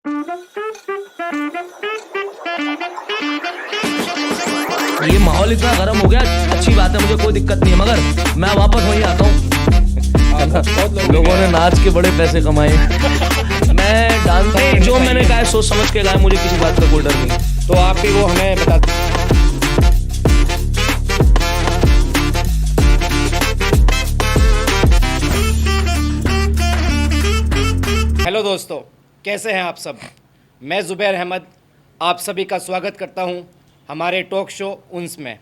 ये माहौल इतना गर्म हो गया, अच्छी बात है, मुझे कोई दिक्कत नहीं है, मगर मैं वापस वहीं आता हूँ। लोगों ने नाच के बड़े पैसे कमाए, मैं डांस जो मैंने कहा सोच समझ के गाया, मुझे किसी बात का कोई डर नहीं। तो आप भी वो हमें बता। हेलो दोस्तों, कैसे हैं आप सब। मैं ज़ुबैर अहमद आप सभी का स्वागत करता हूं हमारे टॉक शो उन्स में।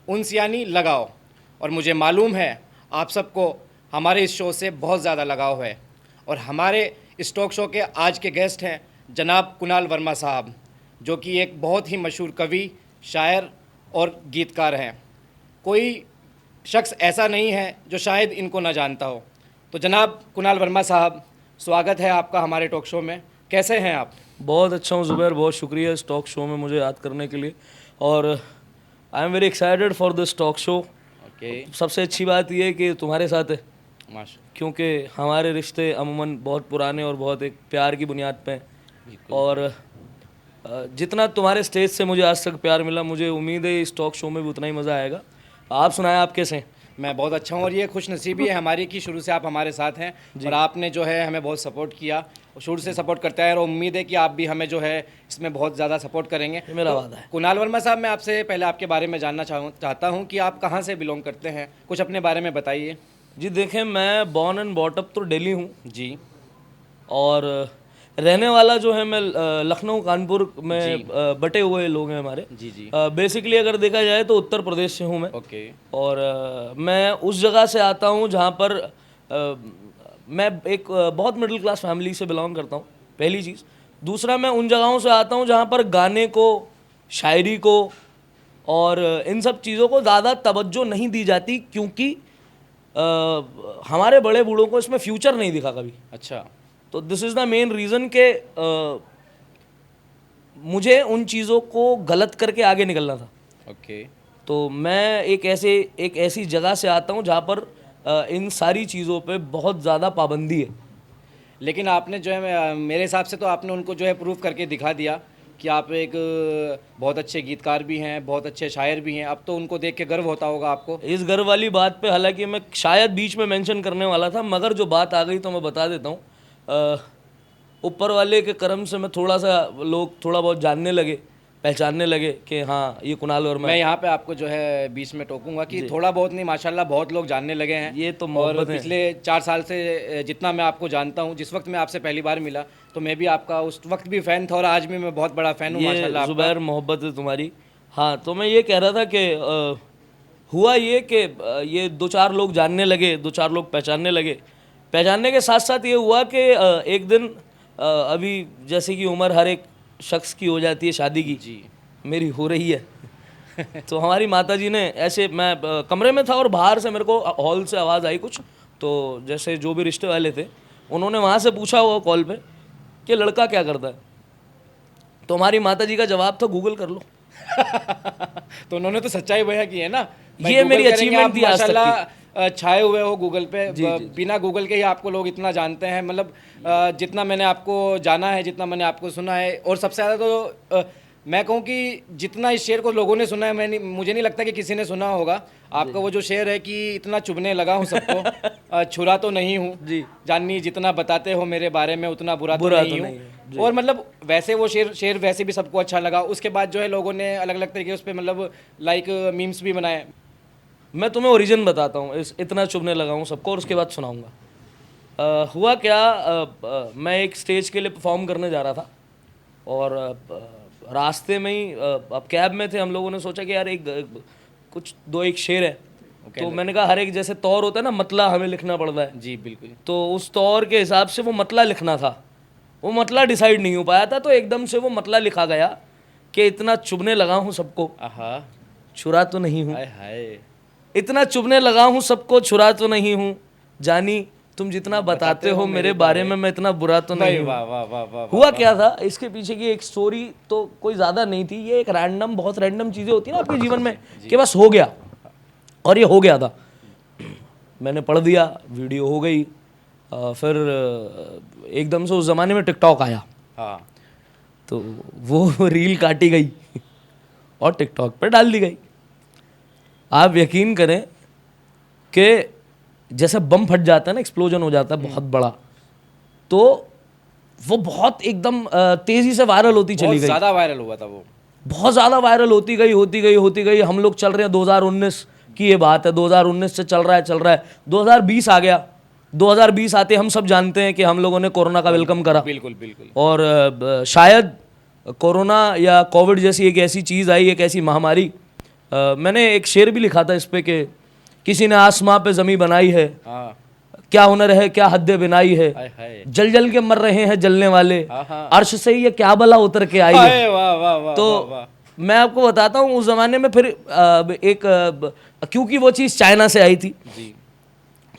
उन्स यानी लगाव, और मुझे मालूम है आप सबको हमारे इस शो से बहुत ज़्यादा लगाव है। और हमारे इस टॉक शो के आज के गेस्ट हैं जनाब कुणाल वर्मा साहब, जो कि एक बहुत ही मशहूर कवि, शायर और गीतकार हैं। कोई शख्स ऐसा नहीं है जो शायद इनको ना जानता हो। तो जनाब कुणाल वर्मा साहब, स्वागत है आपका हमारे टॉक शो में। कैसे हैं आप? बहुत अच्छा हूँ ज़ुबैर, बहुत शुक्रिया इस टॉक शो में मुझे याद करने के लिए, और I am very excited for this talk show. Okay, सबसे अच्छी बात यह है कि तुम्हारे साथ है, माशा, क्योंकि हमारे रिश्ते अमूमन बहुत पुराने और बहुत एक प्यार की बुनियाद पे हैं। और जितना तुम्हारे स्टेज से मुझे आज तक प्यार मिला, मुझे उम्मीद है इस टॉक शो में भी उतना ही मज़ा आएगा। आप सुनाएं, आप कैसे हैं? मैं बहुत अच्छा हूँ, और ये खुश नसीबी है हमारी कि शुरू से आप हमारे साथ हैं और आपने जो है हमें बहुत सपोर्ट किया और शुरू से सपोर्ट करते हैं, और उम्मीद है कि आप भी हमें जो है इसमें बहुत ज़्यादा सपोर्ट करेंगे। ये मेरा वादा है। कुणाल वर्मा साहब, मैं आपसे पहले आपके बारे में जानना चाहता हूँ कि आप कहाँ से बिलोंग करते हैं, कुछ अपने बारे में बताइए। जी देखें, मैं बॉर्न एंड बॉटअप तो दिल्ली हूँ, जी, और रहने वाला जो है मैं लखनऊ कानपुर में बटे हुए लोग हैं हमारे। जी जी, बेसिकली अगर देखा जाए तो उत्तर प्रदेश से हूँ मैं। ओके, और मैं उस जगह से आता हूँ जहाँ पर मैं एक बहुत मिडिल क्लास फैमिली से बिलोंग करता हूँ, पहली चीज़। दूसरा, मैं उन जगहों से आता हूँ जहाँ पर गाने को, शायरी को और इन सब चीज़ों को ज़्यादा तवज्जो नहीं दी जाती, क्योंकि हमारे बड़े बूढ़ों को इसमें फ्यूचर नहीं दिखा कभी। अच्छा, तो this is the main reason के मुझे उन चीज़ों को गलत करके आगे निकलना था। ओके, तो मैं एक ऐसी जगह से आता हूँ जहाँ पर इन सारी चीज़ों पे बहुत ज़्यादा पाबंदी है। लेकिन आपने जो है, मेरे हिसाब से तो आपने उनको जो है प्रूव करके दिखा दिया कि आप एक बहुत अच्छे गीतकार भी हैं, बहुत अच्छे शायर भी हैं। अब तो उनको देख के गर्व होता होगा आपको। इस गर्व वाली बात पे हालांकि मैं शायद बीच में मेंशन करने वाला था, मगर जो बात आ गई तो मैं बता देता हूँ। ऊपर वाले के करम से मैं लोग थोड़ा बहुत जानने लगे, पहचानने लगे कि हाँ ये कुणाल वर्मा मैं यहाँ पे आपको जो है बीच में टोकूंगा कि थोड़ा बहुत नहीं, माशाल्लाह बहुत लोग जानने लगे हैं। ये तो और मोहब्बत है। पिछले 4 साल से जितना मैं आपको जानता हूँ, जिस वक्त मैं आपसे पहली बार मिला तो मैं भी आपका उस वक्त भी फ़ैन था, और आज भी मैं बहुत बड़ा फ़ैन हूँ माशाल्लाह ये आपका। ज़ुबैर मोहब्बत है तुम्हारी। हाँ, तो मैं ये कह रहा था कि हुआ ये कि ये 2-4 लोग जानने लगे, 2-4 लोग पहचानने लगे। पहचानने के साथ साथ ये हुआ कि एक दिन अभी जैसे कि उम्र हर एक शख्स की हो जाती है शादी की, जी, मेरी हो रही है। तो हमारी माताजी ने ऐसे, मैं कमरे में था और बाहर से मेरे को हॉल से आवाज़ आई कुछ, तो जैसे जो भी रिश्ते वाले थे उन्होंने वहाँ से पूछा हुआ कॉल पे कि लड़का क्या करता है। तो हमारी माताजी का जवाब था, गूगल कर लो। तो उन्होंने तो सच्चाई बयां की है ना। ये मेरी अचीवमेंट थी आज तक की। माशाल्लाह छाए हुए हो गूगल पे। बिना गूगल के ही आपको लोग इतना जानते हैं। मतलब जितना मैंने आपको जाना है, जितना मैंने आपको सुना है, और सबसे ज़्यादा तो मैं कहूँ कि जितना इस शेर को लोगों ने सुना है, मुझे नहीं लगता कि किसी ने सुना होगा। आपका वो जो शेर है कि इतना चुभने लगा हूँ सबको, छुरा तो नहीं हूँ जी, जानी, जितना बताते हो मेरे बारे में उतना बुरा तो बुरा नहीं तो हूँ। नहीं और मतलब वैसे वो शेर वैसे भी सबको अच्छा लगा। उसके बाद जो है लोगों ने अलग अलग तरीके उस पर मतलब लाइक मीम्स भी बनाए। मैं तुम्हें ओरिजिन बताता हूँ, इतना चुभने लगा हूँ सबको, और उसके बाद सुनाऊंगा। हुआ क्या, मैं एक स्टेज के लिए परफॉर्म करने जा रहा था, और रास्ते में ही अब कैब में थे हम लोगों ने सोचा कि यार एक शेर है। तो मैंने कहा हर एक जैसे तौर होता है ना, मतला हमें लिखना पड़ता है। जी बिल्कुल। तो उस तौर के हिसाब से वो मतला लिखना था, वो मतला डिसाइड नहीं हो पाया था, तो एकदम से वो मतला लिखा गया कि इतना चुभने लगा हूँ सबको, आहा, छुरा तो नहीं हूँ। हाय हाय, इतना चुभने लगा हूँ सबको, छुरा तो नहीं हूँ, जानी तुम जितना बताते हो मेरे बारे में, मैं इतना बुरा तो नहीं हूँ। वाह वाह वाह वाह। हुआ क्या था, इसके पीछे की एक स्टोरी तो कोई ज़्यादा नहीं थी, ये एक बहुत रैंडम चीज़ें होती है ना आपके जीवन में कि बस हो गया, और ये हो गया था। मैंने पढ़ दिया, वीडियो हो गई, फिर एकदम से उस ज़माने में टिकटॉक आया। हाँ, तो वो रील काटी गई और टिकटॉक पे डाल दी गई। आप यकीन करें कि जैसे बम फट जाता है ना, एक्सप्लोजन हो जाता है बहुत बड़ा, तो वो बहुत एकदम तेजी से वायरल होती चली गई। ज़्यादा वायरल हुआ था वो, बहुत ज़्यादा वायरल होती गई। हम लोग चल रहे हैं 2019 की ये बात है, 2019 से चल रहा है, 2020 आ गया। 2020 आते हम सब जानते हैं कि हम लोगों ने कोरोना का वेलकम करा। बिल्कुल बिल्कुल। और शायद कोरोना या कोविड जैसी एक ऐसी चीज़ आई, एक ऐसी महामारी। मैंने एक शेर भी लिखा था इस पे कि किसी ने आसमां पे ज़मीं बनाई है, हाँ, क्या हुनर है क्या हद्दे बिनाई है, हाय हाय, जल जल के मर रहे हैं जलने वाले, हाँ। अर्श से ये क्या बला उतर के आई है। हाय, वाह वाह वाह तो वाह, वाह। मैं आपको बताता हूँ उस जमाने में फिर क्योंकि वो चीज़ चाइना से आई थी, जी,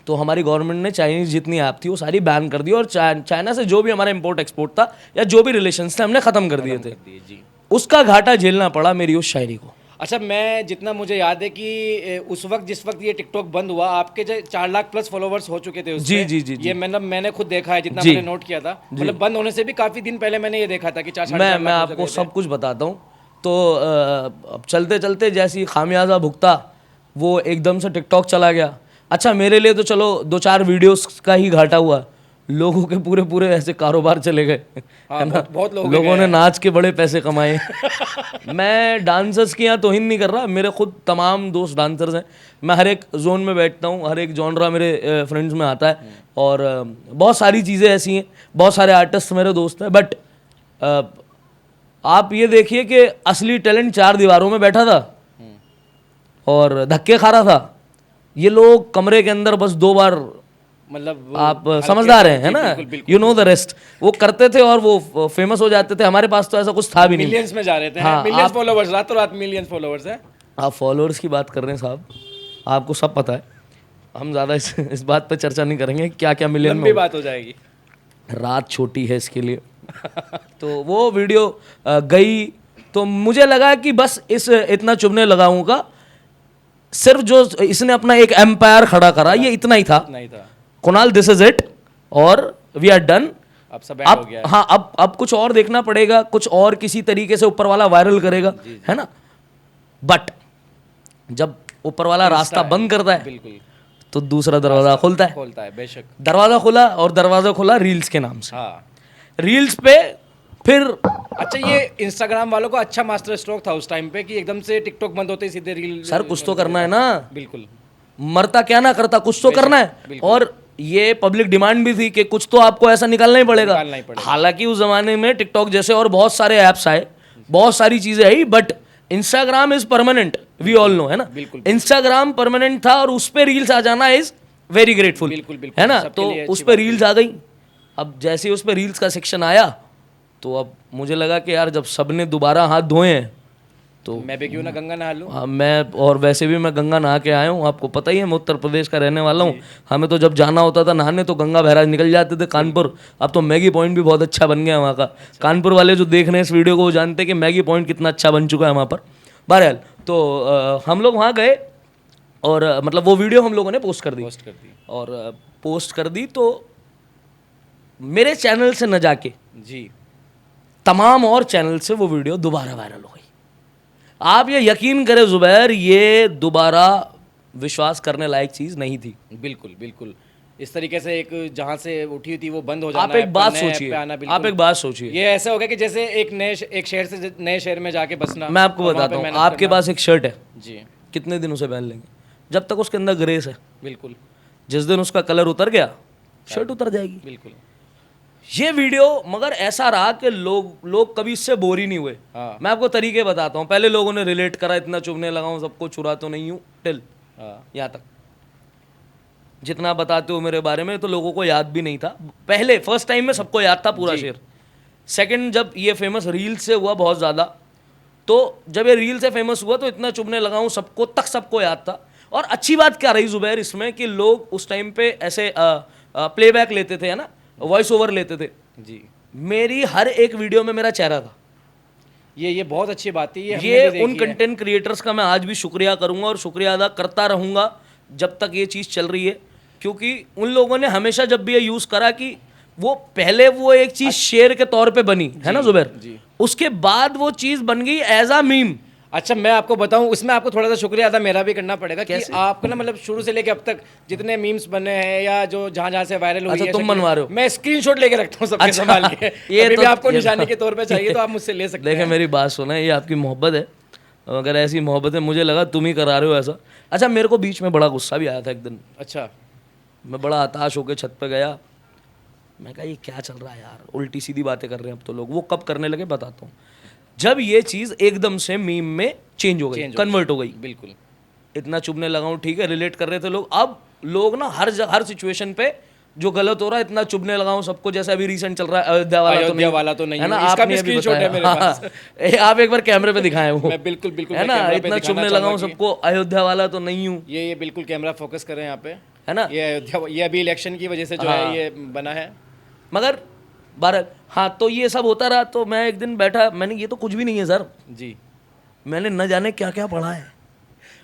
तो हमारी गवर्नमेंट ने चाइनीज जितनी ऐप थी वो सारी बैन कर दी, और चाइना से जो भी हमारा इंपोर्ट एक्सपोर्ट था या जो भी रिलेशंस थे हमने ख़त्म कर दिए थे। जी। उसका घाटा झेलना पड़ा मेरी उस शायरी को। अच्छा, मैं जितना मुझे याद है कि उस वक्त जिस वक्त ये टिकटॉक बंद हुआ, आपके जो 4 लाख प्लस फॉलोवर्स हो चुके थे उसपे। जी। ये मैंने खुद देखा है, जितना जी। मैंने नोट किया था, मतलब बंद होने से भी काफी दिन पहले मैंने ये देखा था कि 4 मैं आपको सब कुछ बताता हूँ। तो अब चलते चलते जैसी खामियाजा भुगता, वो एकदम से टिकटॉक चला गया। अच्छा, मेरे लिए तो चलो 2-4 वीडियोस का ही घाटा हुआ, लोगों के पूरे पूरे ऐसे कारोबार चले गए, है ना। बहुत लोगों ने नाच के बड़े पैसे कमाए। मैं डांसर्स की यहाँ तौहीन नहीं कर रहा, मेरे खुद तमाम दोस्त डांसर्स हैं। मैं हर एक जोन में बैठता हूँ, हर एक जॉनरा मेरे फ्रेंड्स में आता है, और बहुत सारी चीज़ें ऐसी हैं, बहुत सारे आर्टिस्ट मेरे दोस्त हैं। बट आप ये देखिए कि असली टैलेंट 4 दीवारों में बैठा था और धक्के खा रहा था। ये लोग कमरे के अंदर बस 2 बार, मतलब आप समझदार हैं, है ना, यू नो द रेस्ट, वो करते थे और वो फेमस हो जाते थे। हमारे पास तो ऐसा कुछ था भी नहीं। मिलियंस में जा रहे थे। हाँ, मिलियंस फॉलोवर्स, रातों रात मिलियंस फॉलोवर्स हैं। आप फॉलोअर्स की बात कर रहे हैं साहब, आपको सब पता है, हम ज़्यादा इस बात पे चर्चा नहीं करेंगे क्या क्या मिलियन लंबी बात हो जाएगी, रात छोटी है इसके लिए। तो वो वीडियो गई, तो मुझे लगा कि बस इतना चुभने लगाऊंगा, सिर्फ जो इसने अपना एक एम्पायर खड़ा करा ये इतना ही था। नहीं था कुणाल, दिस इज इट, और वी आर डन। अब सब ऐड हो गया है। हाँ, अब कुछ और देखना पड़ेगा, कुछ और किसी तरीके से ऊपर वाला वायरल करेगा, है ना। बट जब ऊपर वाला रास्ता बंद करता है, बिल्कुल, तो दूसरा दरवाजा खुलता है। बेशक। दरवाजा खुला, और दरवाजा खुला रील्स के नाम से। हाँ, रील्स पे फिर अच्छा, ये इंस्टाग्राम वालों का अच्छा मास्टर स्ट्रोक था उस टाइम पे कि एकदम से टिकटॉक बंद होते ही सीधे रील। सर कुछ तो करना है ना, बिल्कुल, मरता क्या ना करता, कुछ तो करना है। और ये पब्लिक डिमांड भी थी कि कुछ तो आपको ऐसा निकालना ही पड़ेगा। हालांकि उस जमाने में टिकटॉक जैसे और बहुत सारे ऐप्स आए, बहुत सारी चीजें आई, but Instagram is permanent, we all know, है ना। इंस्टाग्राम परमानेंट था, और उस पे रील्स आ जाना इज वेरी ग्रेटफुल, है ना। तो उस पे रील्स आ गई। अब जैसे उस पे रील्स का सेक्शन आया, तो अब मुझे लगा कि यार जब सबने दोबारा हाथ धोए हैं, तो मैं भी क्यों ना गंगा नहा लूं। हाँ, मैं और वैसे भी मैं गंगा नहा के आया हूँ, आपको पता ही है मैं उत्तर प्रदेश का रहने वाला हूँ। हमें तो जब जाना होता था नहाने तो गंगा बहराज निकल जाते थे कानपुर। अब तो मैगी पॉइंट भी बहुत अच्छा बन गया वहाँ का। कानपुर वाले जो देख रहे हैं इस वीडियो को वो जानते हैं कि मैगी पॉइंट कितना अच्छा बन चुका है वहाँ पर। बहरहाल, तो हम लोग वहाँ गए, और मतलब वो वीडियो हम लोगों ने पोस्ट कर दी, और पोस्ट कर दी, तो मेरे चैनल से न जाके जी तमाम और चैनल से वो वीडियो दोबारा वायरल हो गई। आप ये यकीन करें जुबैर, ये दोबारा विश्वास करने लायक चीज़ नहीं थी। बिल्कुल बिल्कुल, इस तरीके से एक जहाँ से उठी हुई थी वो बंद हो जाना। आप एक बात सोचिए, आप एक बात सोचिए, ये ऐसा हो गया कि जैसे एक शहर से नए शहर में जाके बसना। मैं आपको बताता हूँ, आपके पास एक शर्ट है जी, कितने दिन उसे पहन लेंगे? जब तक उसके अंदर ग्रेस है। बिल्कुल, जिस दिन उसका कलर उतर गया, शर्ट उतर जाएगी। बिल्कुल। ये वीडियो मगर ऐसा रहा कि लोग कभी इससे बोर ही नहीं हुए। हाँ। मैं आपको तरीके बताता हूँ। पहले लोगों ने रिलेट करा, इतना चुभने लगा हूँ सबको, छुरा तो नहीं हूँ, टिल यहाँ तक जितना बताते हो मेरे बारे में तो लोगों को याद भी नहीं था। पहले फर्स्ट टाइम में सबको याद था पूरा शेर। सेकंड, जब ये फेमस रील से हुआ बहुत ज़्यादा, तो जब ये रील से फेमस हुआ तो इतना चुभने लगा हूँ सबको याद था। और अच्छी बात क्या रही जुबैर इसमें कि लोग उस टाइम पे ऐसे प्लेबैक लेते थे, है ना, वॉइस ओवर लेते थे जी। मेरी हर एक वीडियो में मेरा चेहरा था। ये बहुत अच्छी बात है। ये उन कंटेंट क्रिएटर्स का मैं आज भी शुक्रिया करूंगा और शुक्रिया अदा करता रहूंगा जब तक ये चीज़ चल रही है, क्योंकि उन लोगों ने हमेशा जब भी ये यूज़ करा कि वो पहले वो एक चीज़ शेयर के तौर पे बनी, है ना जुबैर, उसके बाद वो चीज बन गई एज अ मीम। अच्छा मैं आपको बताऊं, उसमें आपको थोड़ा सा शुक्रिया अदा मेरा भी करना पड़ेगा कि कैसे? आपको ना मतलब शुरू से लेके अब तक जितने मीम्स बने हैं या जो जहां जहां से वायरल हुई अच्छा, है तुम बनवा रहे हो? मैं स्क्रीनशॉट लेके रखता हूँ सबके अच्छा, संभाल के। ये कभी तो- भी आपको ये निशानी तो- के तौर पे चाहिए तो आप मुझसे ले सकते देखे हैं। मेरी बात सुना, ये आपकी मोहब्बत है। अगर ऐसी मोहब्बत है, मुझे लगा तुम ही करा रहे हो ऐसा। अच्छा, मेरे को बीच में बड़ा गुस्सा भी आया था एक दिन। अच्छा मैं बड़ा हताश होकर छत पे गया। मैं कहा ये क्या चल रहा है यार, उल्टी सीधी बातें कर रहे हैं अब तो लोग। वो कब करने लगे बताता हूँ। जब ये चीज़ एकदम से मीम में चेंज हो गई, कन्वर्ट हो गई, बिल्कुल इतना चुभने लगा हूँ, ठीक है, रिलेट कर रहे थे लोग। अब लोग ना हर सिचुएशन पे जो गलत हो रहा है इतना चुभने लगा हूँ सबको। जैसे अभी रिसेंट चल रहा है अयोध्या वाला तो नहीं है ना, हूँ। इसका आपने भी अभी स्क्रीनशॉट है बताया। मेरे पास। हाँ, आप एक बार कैमरे पे दिखाएं वो। मैं बिल्कुल बिल्कुल है मैं ना, कैमरा पे इतना दिखाना चुभने लगा हूँ चाहूंगा कि सबको, अयोध्या वाला तो नहीं हूँ। ये बिल्कुल कैमरा फोकस करें यहाँ पे, है ना, ये अयोध्या, ये अभी इलेक्शन की वजह से जो है ये बना है। मगर बारह, हाँ, तो ये सब होता रहा। तो मैं एक दिन बैठा, मैंने ये तो कुछ भी नहीं है सर, जी मैंने न जाने क्या क्या पढ़ा है।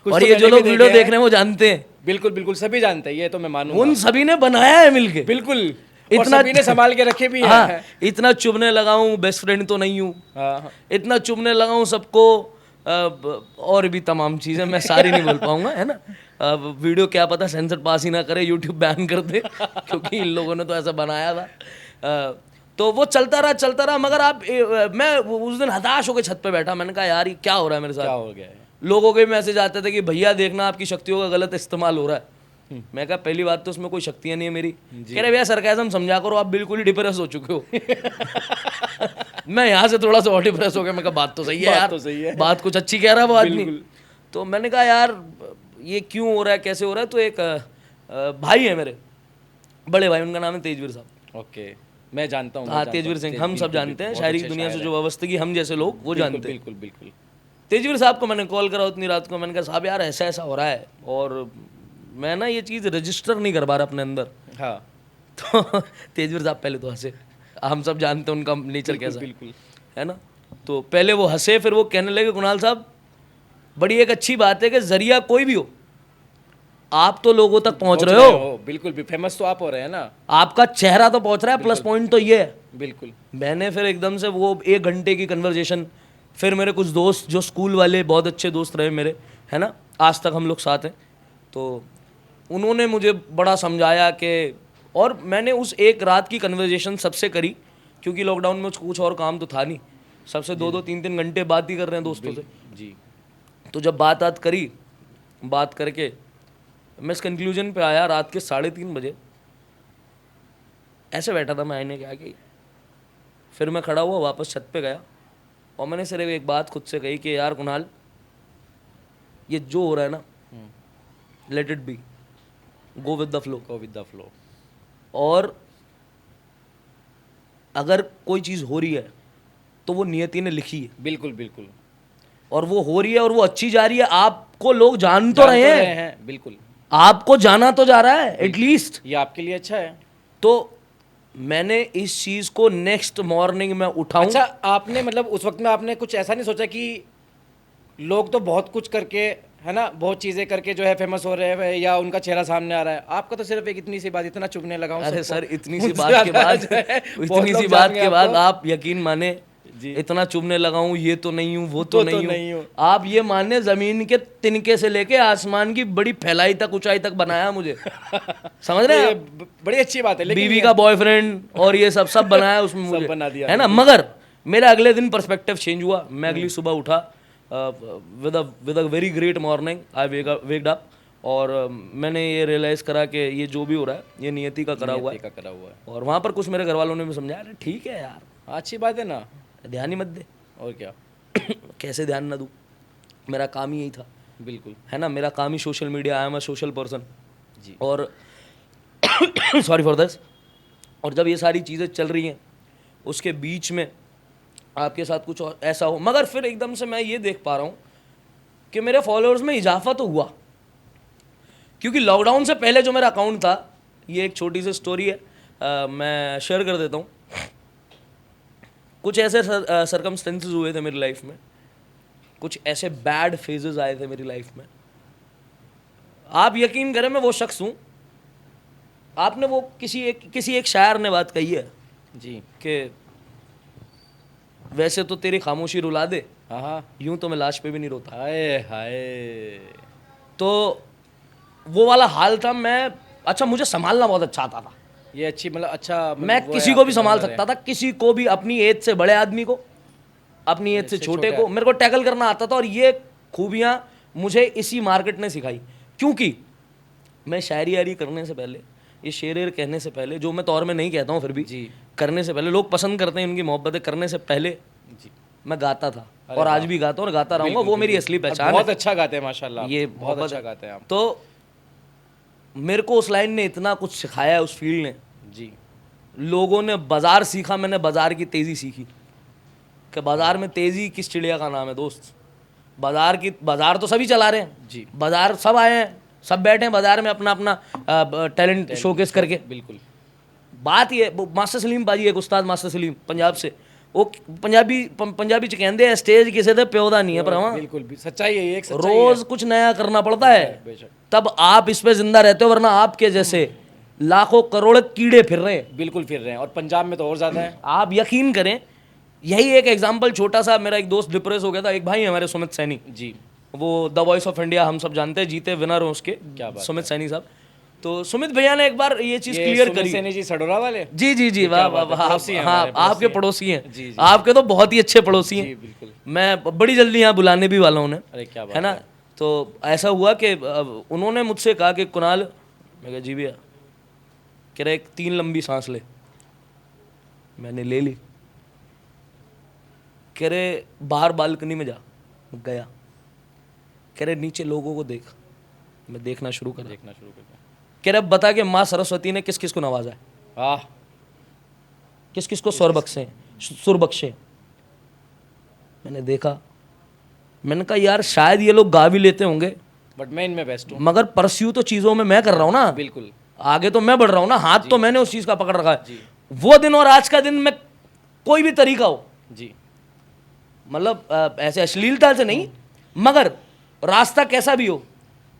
कुछ और तो ये जो मैंने लोग भी वीडियो देखे देख रहे हैं वो जानते हैं, बिल्कुल बिल्कुल सभी जानते हैं, ये तो मैं मानूंगा। उन सभी ने बनाया है मिलके। बिल्कुल, और इतना सभी ने संभाल के रखे भी हाँ, हैं। इतना चुभने लगा हूँ, बेस्ट फ्रेंड तो नहीं हूँ। हाँ, इतना चुभने लगा हूँ सबको, और भी तमाम चीज़ें मैं सारी नहीं बोल पाऊंगा, है ना। अब वीडियो क्या पता सेंसर पास ही ना करे, यूट्यूब बैन कर दे, क्योंकि इन लोगों ने तो ऐसा बनाया था। तो वो चलता रहा। मगर मैं उस दिन हताश होकर छत पे बैठा। मैंने कहा यार ये क्या हो रहा है मेरे क्या साथ। हो गया है? लोगों के मैसेज आते थे कि भैया देखना आपकी शक्तियों का गलत इस्तेमाल हो रहा है। मैं कहा पहली बात तो उसमें कोई शक्तियां नहीं है मेरी। कह रहे भैया सरकाज़म समझा करो, आप बिल्कुल ही डिप्रेस हो चुके हो। मैं यहाँ से थोड़ा सा और डिप्रेस हो गया। मैं कहा बात तो सही है यार, तो सही है। बात कुछ अच्छी कह रहा है वो आदमी। बिल्कुल। तो मैंने कहा यार ये क्यों हो रहा है, कैसे हो रहा है। तो एक भाई है मेरे, बड़े भाई, उनका नाम है तेजवीर साहब। ओके, मैं जानता हूँ। हाँ, तेजवीर सिंह, हम सब जानते हैं, शायरी की दुनिया से जो अवस्थी हम जैसे लोग वो जानते हैं। बिल्कुल बिल्कुल। तेजवीर साहब को मैंने कॉल करा उतनी रात को। मैंने कहा साहब यार ऐसा ऐसा हो रहा है और मैं ना ये चीज़ रजिस्टर नहीं कर पा रहा अपने अंदर। हाँ तो तेजवीर साहब पहले तो हंसे, हम सब जानते हैं उनका नेचर कैसा है। बिल्कुल। है ना। तो पहले वो हंसे, फिर वो कहने लगे कुणाल साहब बड़ी एक अच्छी बात है कि जरिया कोई भी हो, आप तो लोगों तक पहुंच रहे हो। बिल्कुल भी फेमस तो आप हो रहे हैं ना, आपका चेहरा तो पहुंच रहा है, प्लस पॉइंट तो ये है। बिल्कुल। मैंने फिर एकदम से वो 1 घंटे की कन्वर्जेशन, फिर मेरे कुछ दोस्त जो स्कूल वाले बहुत अच्छे दोस्त रहे मेरे, है ना, आज तक हम लोग साथ हैं, तो उन्होंने मुझे बड़ा समझाया कि, और मैंने उस एक रात की कन्वर्जेशन सबसे करी, क्योंकि लॉकडाउन में कुछ और काम तो था नहीं, सबसे 2-2 3-3 घंटे बात ही कर रहे हैं दोस्तों से। जी। तो जब बात करी, बात करके मैं इस कंक्लूजन पे आया रात के 3:30 बजे। ऐसे बैठा था मैं आईने के आगे। फिर मैं खड़ा हुआ, वापस छत पे गया और मैंने सिर्फ एक बात खुद से कही कि यार कुणाल, ये जो हो रहा है ना, let it be, go with the flow. Go with the flow. और अगर कोई चीज़ हो रही है तो वो नियति ने लिखी है, बिल्कुल बिल्कुल। और वो हो रही है और वो अच्छी जा रही है। आपको लोग जान तो रहे हैं, बिल्कुल। आपको जाना तो जा रहा है एटलीस्ट, ये आपके लिए अच्छा है। तो मैंने इस चीज को नेक्स्ट मॉर्निंग में उठाऊं। अच्छा, आपने मतलब उस वक्त में आपने कुछ ऐसा नहीं सोचा कि लोग तो बहुत कुछ करके, है ना, बहुत चीजें करके जो है फेमस हो रहे हैं या उनका चेहरा सामने आ रहा है, आपका तो सिर्फ एक इतनी सी बात इतना चुभने लगा हूं अरे सबको। सर इतनी सी बात के बाद इतनी सी बात के बाद आप यकीन माने, इतना चुभने लगा हूं, ये तो नहीं हूं, वो तो नहीं हूं। आप ये माने जमीन के तिनके से लेके आसमान की बड़ी फैलाई तक, ऊंचाई तक बनाया मुझे। समझ रहे हैं आप? बड़ी अच्छी बात है, लेकिन बीवी का बॉयफ्रेंड और ये सब बनाया उसमें मुझे, बना दिया, है ना। मगर मेरा अगले दिन पर्सपेक्टिव चेंज हुआ। मैं अगली सुबह उठा with a very great morning, I waked up, और मैंने ये रियलाइज़ करा कि ये जो भी हो रहा है ये नियति का करा हुआ है। और वहाँ पर कुछ मेरे घर वालों ने भी समझाया, अरे ठीक है यार, अच्छी बात है ना, ध्यान ही मत दे। और क्या। कैसे ध्यान ना दूँ, मेरा काम ही यही था। बिल्कुल, है ना, मेरा काम ही social media, I am a social person जी। और सॉरी फॉर दिस। और जब ये सारी चीज़ें चल रही हैं, उसके बीच में आपके साथ कुछ और ऐसा हो, मगर फिर एकदम से मैं ये देख पा रहा हूँ कि मेरे फॉलोअर्स में इजाफा तो हुआ, क्योंकि लॉकडाउन से पहले जो मेरा अकाउंट था, ये एक छोटी सी स्टोरी है, मैं शेयर कर देता हूँ। कुछ ऐसे सरकमस्टेंसेस हुए थे मेरी लाइफ में, कुछ ऐसे बैड फेजेस आए थे मेरी लाइफ में। आप यकीन करें मैं वो शख्स हूँ, आपने वो किसी एक शायर ने बात कही है जी कि वैसे तो तेरी खामोशी रुला दे, हाँ हाँ। यूं तो मैं लाश पे भी नहीं रोता। हाय हाय। तो वो वाला हाल था। मैं अच्छा, मुझे संभालना बहुत अच्छा आता था। ये अच्छी मतलब अच्छा मतलब मैं वो है किसी को भी आपके संभाल हुनर है। सकता था, किसी को भी, अपनी एज से बड़े आदमी को, अपनी एज से छोटे को, मेरे को टैकल करना आता था। और ये खूबियां मुझे इसी मार्केट ने सिखाई, क्योंकि मैं शायरी यारी करने से पहले, ये शेर वेर कहने से पहले, जो मैं तौर में नहीं कहता हूँ फिर भी, जी करने से पहले, लोग पसंद करते हैं उनकी मोहब्बतें, करने से पहले जी। मैं गाता था और आज भी गाता हूँ और गाता रहूंगा। वो मेरी असली और पहचान बहुत है। अच्छा गाते हैं माशाल्लाह। ये बहुत मोहब्बत अच्छा है। गाते हैं आप। तो मेरे को उस लाइन ने इतना कुछ सिखाया है, उस फील्ड ने। जी। लोगों ने बाजार सीखा, मैंने बाजार की तेजी सीखी कि बाजार में तेजी किस चिड़िया का नाम है दोस्त। बाजार तो सभी चला रहे हैं जी। बाजार, सब आए हैं, सब बैठे हैं बाजार में अपना अपना टैलेंट शोकेस करके। बिल्कुल। बात ये, वो मास्टर सलीम बाजी, एक उस्ताद मास्टर सलीम पंजाब से, वो पंजाबी च कहते हैं स्टेज किसी दे प्यो दा नहीं है, पर हाँ बिल्कुल भी सच्चाई है, ये एक सच्चाई रोज कुछ नया करना पड़ता है, बेशक। तब आप इस पे जिंदा रहते हो, वरना आपके जैसे लाखों करोड़ कीड़े फिर रहे हैं। बिल्कुल फिर रहे हैं, और पंजाब में तो और ज़्यादा है। आप यकीन करें, यही एक एग्जाम्पल छोटा सा, मेरा एक दोस्त डिप्रेस हो गया था, एक भाई है हमारे सुमित सैनी, जी। वो द वॉइस ऑफ इंडिया हम सब जानते हैं, जीते विनर हो उसके, क्या बात सुमित सैनी साहब। तो सुमित भैया ने एक बार ये चीज ये क्लियर सुमित करी। सैनी जी सडोरा वाले। जी जी जी, वाह वाह वाह, पड़ोसी हैं हाँ हमारे, आपके पड़ोसी पड़ोसी हैं। जी, जी। आपके तो बहुत ही अच्छे पड़ोसी जी हैं। बिल्कुल। मैं बड़ी जल्दी यहाँ बुलाने भी वाला हूँ उन्हें, अरे क्या बात है ना। तो ऐसा हुआ कि उन्होंने मुझसे कहा कि कुणाल, मैं कहा जी भैया, कह रहे 3 लंबी सांस ले। मैंने ले ली। कह रहे बाहर बालकनी में जा, मैं गया। कह रहे नीचे लोगों को देख, मैं देखना शुरू कर। देखना शुरू कर दिया। कह रहे अब बता कि माँ सरस्वती ने किस किस को नवाजा है, आह। किस किस को सुर बख्शे। मैंने देखा, मैंने कहा यार शायद ये लोग गा भी लेते होंगे, बट मैं इनमें बेस्ट हूँ। मगर परस्यू तो चीज़ों में मैं कर रहा हूँ ना, बिल्कुल। आगे तो मैं बढ़ रहा हूँ ना, हाथ तो मैंने उस चीज़ का पकड़ रखा है। वो दिन और आज का दिन में कोई भी तरीका हो, जी। मतलब ऐसे अश्लीलता से नहीं, मगर रास्ता कैसा भी हो,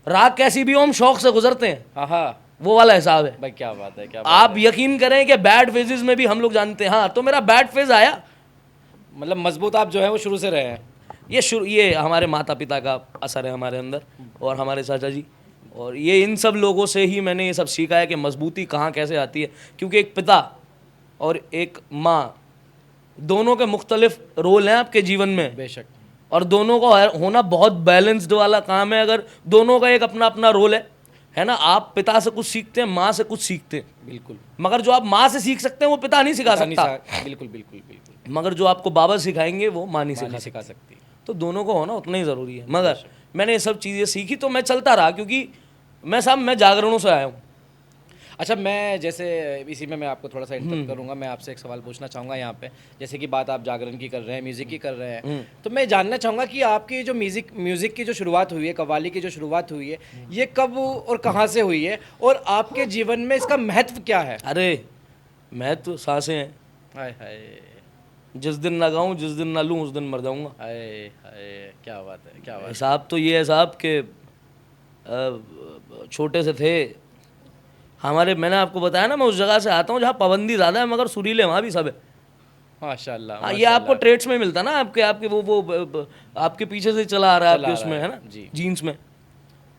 राह कैसी भी हो, हम शौक से गुजरते हैं, हाँ हाँ वो वाला हिसाब है। भाई, क्या बात है, क्या बात आप यकीन करें कि बैड फेजेस में भी हम लोग जानते हैं। हाँ, तो मेरा बैड फेज आया, है। मतलब मजबूत आप जो है वो शुरू से रहे हैं। ये हमारे माता पिता का असर है हमारे अंदर, और हमारे चाचा जी, और ये इन सब लोगों से ही मैंने ये सब सीखा है कि मजबूती कहाँ कैसे आती है। क्योंकि एक पिता और एक माँ, दोनों के मुख्तलिफ रोल हैं आपके जीवन में, बेशक। और दोनों का होना बहुत बैलेंस्ड वाला काम है। अगर दोनों का एक अपना अपना रोल है ना, आप पिता से कुछ सीखते हैं, माँ से कुछ सीखते हैं, बिल्कुल। मगर जो आप माँ से सीख सकते हैं वो पिता नहीं सिखा सकता, बिल्कुल बिल्कुल बिल्कुल। मगर जो आपको बाबा सिखाएंगे वो माँ नहीं नहीं सिखा सिखा सकती। तो दोनों को होना उतना ही ज़रूरी है। मगर मैंने ये सब चीज़ें सीखी तो मैं चलता रहा, क्योंकि मैं जागरणों से आया हूँ। अच्छा, मैं जैसे इसी में मैं आपको थोड़ा सा इंटरप्ट करूंगा। मैं आपसे एक सवाल पूछना चाहूँगा यहाँ पे, जैसे कि बात आप जागरण की कर रहे हैं, म्यूज़िक की कर रहे हैं, तो मैं जानना चाहूँगा कि आपकी जो म्यूज़िक की जो शुरुआत हुई है, कव्वाली की जो शुरुआत हुई है, ये कब और कहाँ से हुई है, और आपके जीवन में इसका महत्व क्या है? अरे महत्व सांसें हैं। हाय हाय जिस दिन ना गाऊँ, जिस दिन ना लूँ, उस दिन मर जाऊँगा। हाय हाय, क्या बात है, क्या बात है। हिसाब तो ये है साहब के छोटे से थे हमारे, मैंने आपको बताया ना, मैं उस जगह से आता हूँ जहाँ पाबंदी ज़्यादा है मगर सुरीले वहाँ भी सब है। माशाल्लाह। हाँ, ये आपको ट्रेड्स में मिलता ना, आपके आपके आपके पीछे से चला आ रहा है आपके उसमें, है ना, जीन्स में।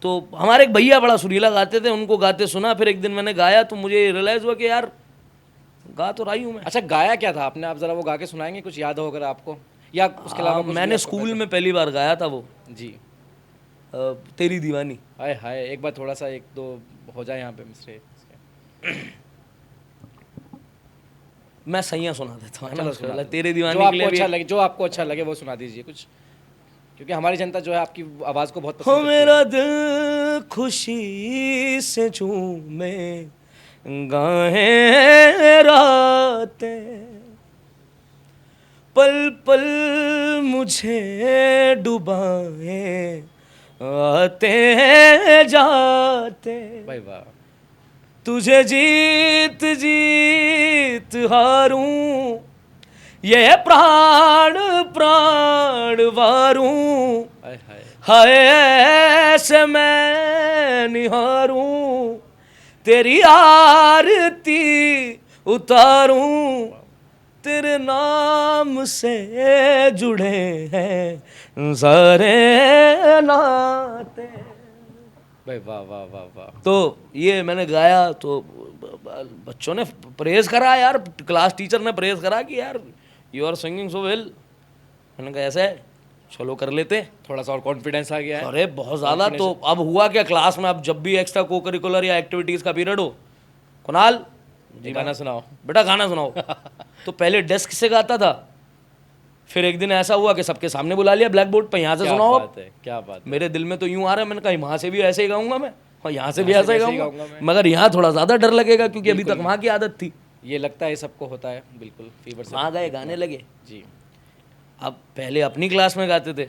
तो हमारे एक भैया बड़ा सुरीला गाते थे, उनको गाते सुना, फिर एक दिन मैंने गाया तो मुझे रियलाइज़ हुआ कि यार गा तो रही हूँ मैं। अच्छा, गाया क्या था आपने? आप ज़रा वो गा के सुनाएंगे, कुछ याद हो अगर आपको, या उसके अलावा कुछ भी मैंने आपको स्कूल में पहली बार गाया था वो जी। तेरी दीवानी। हाय हाय, एक बार थोड़ा सा एक दो हो जाए यहाँ पे मिस्टर। मैं सैया सुना देता हूँ, चलो सुना दो। तेरे दीवानी जो के लिए आपको भी अच्छा लगे, जो आपको अच्छा लगे वो सुना दीजिए कुछ, क्योंकि हमारी जनता जो है आपकी आवाज़ को बहुत हो पसंद करती है। मेरा दिल खुशी से झूमे, गाहे रातें, पल पल मुझे डुबाए, आते जाते, भाई वाह। तुझे जीत जीत हारूं, ये प्राण प्राण वारूं, हाय हाय। हाय ऐसे मैं निहारूं, तेरी आरती उतारूं, तेरे नाम से जुड़े हैं सारे नाते। भाई वाह वाह वाह वाह। तो ये मैंने गाया तो बच्चों ने प्रेज करा यार, क्लास टीचर ने प्रेज करा कि यार you are singing so well. मैंने कहा ऐसा है, चलो कर लेते हैं। थोड़ा सा और कॉन्फिडेंस आ गया है। अरे बहुत ज़्यादा। तो अब हुआ क्या, क्लास में अब जब भी एक्स्ट्रा को करिकुलर या एक्टिविटीज़ का पीरियड हो, कुणाल जी गाना सुनाओ बेटा गाना सुनाओ। तो पहले डेस्क से गाता था, फिर एक दिन ऐसा हुआ कि सबके सामने बुला लिया ब्लैक बोर्ड पे, यहाँ से सुनाओ। बात है, क्या बात है। मेरे दिल में तो यूं आ रहा है, मैंने कहा वहाँ से भी ऐसे ही गाऊंगा मैं और यहाँ से भी यहाँ ऐसा ही से वैसे ही गाऊंगा गाऊंगा मैं। मगर यहाँ थोड़ा ज़्यादा डर लगेगा क्योंकि अभी तक वहाँ की आदत थी। ये लगता है सबको होता है, बिल्कुल फीवर से। वहाँ गए गाने लगे। जी। अब पहले अपनी क्लास में गाते थे,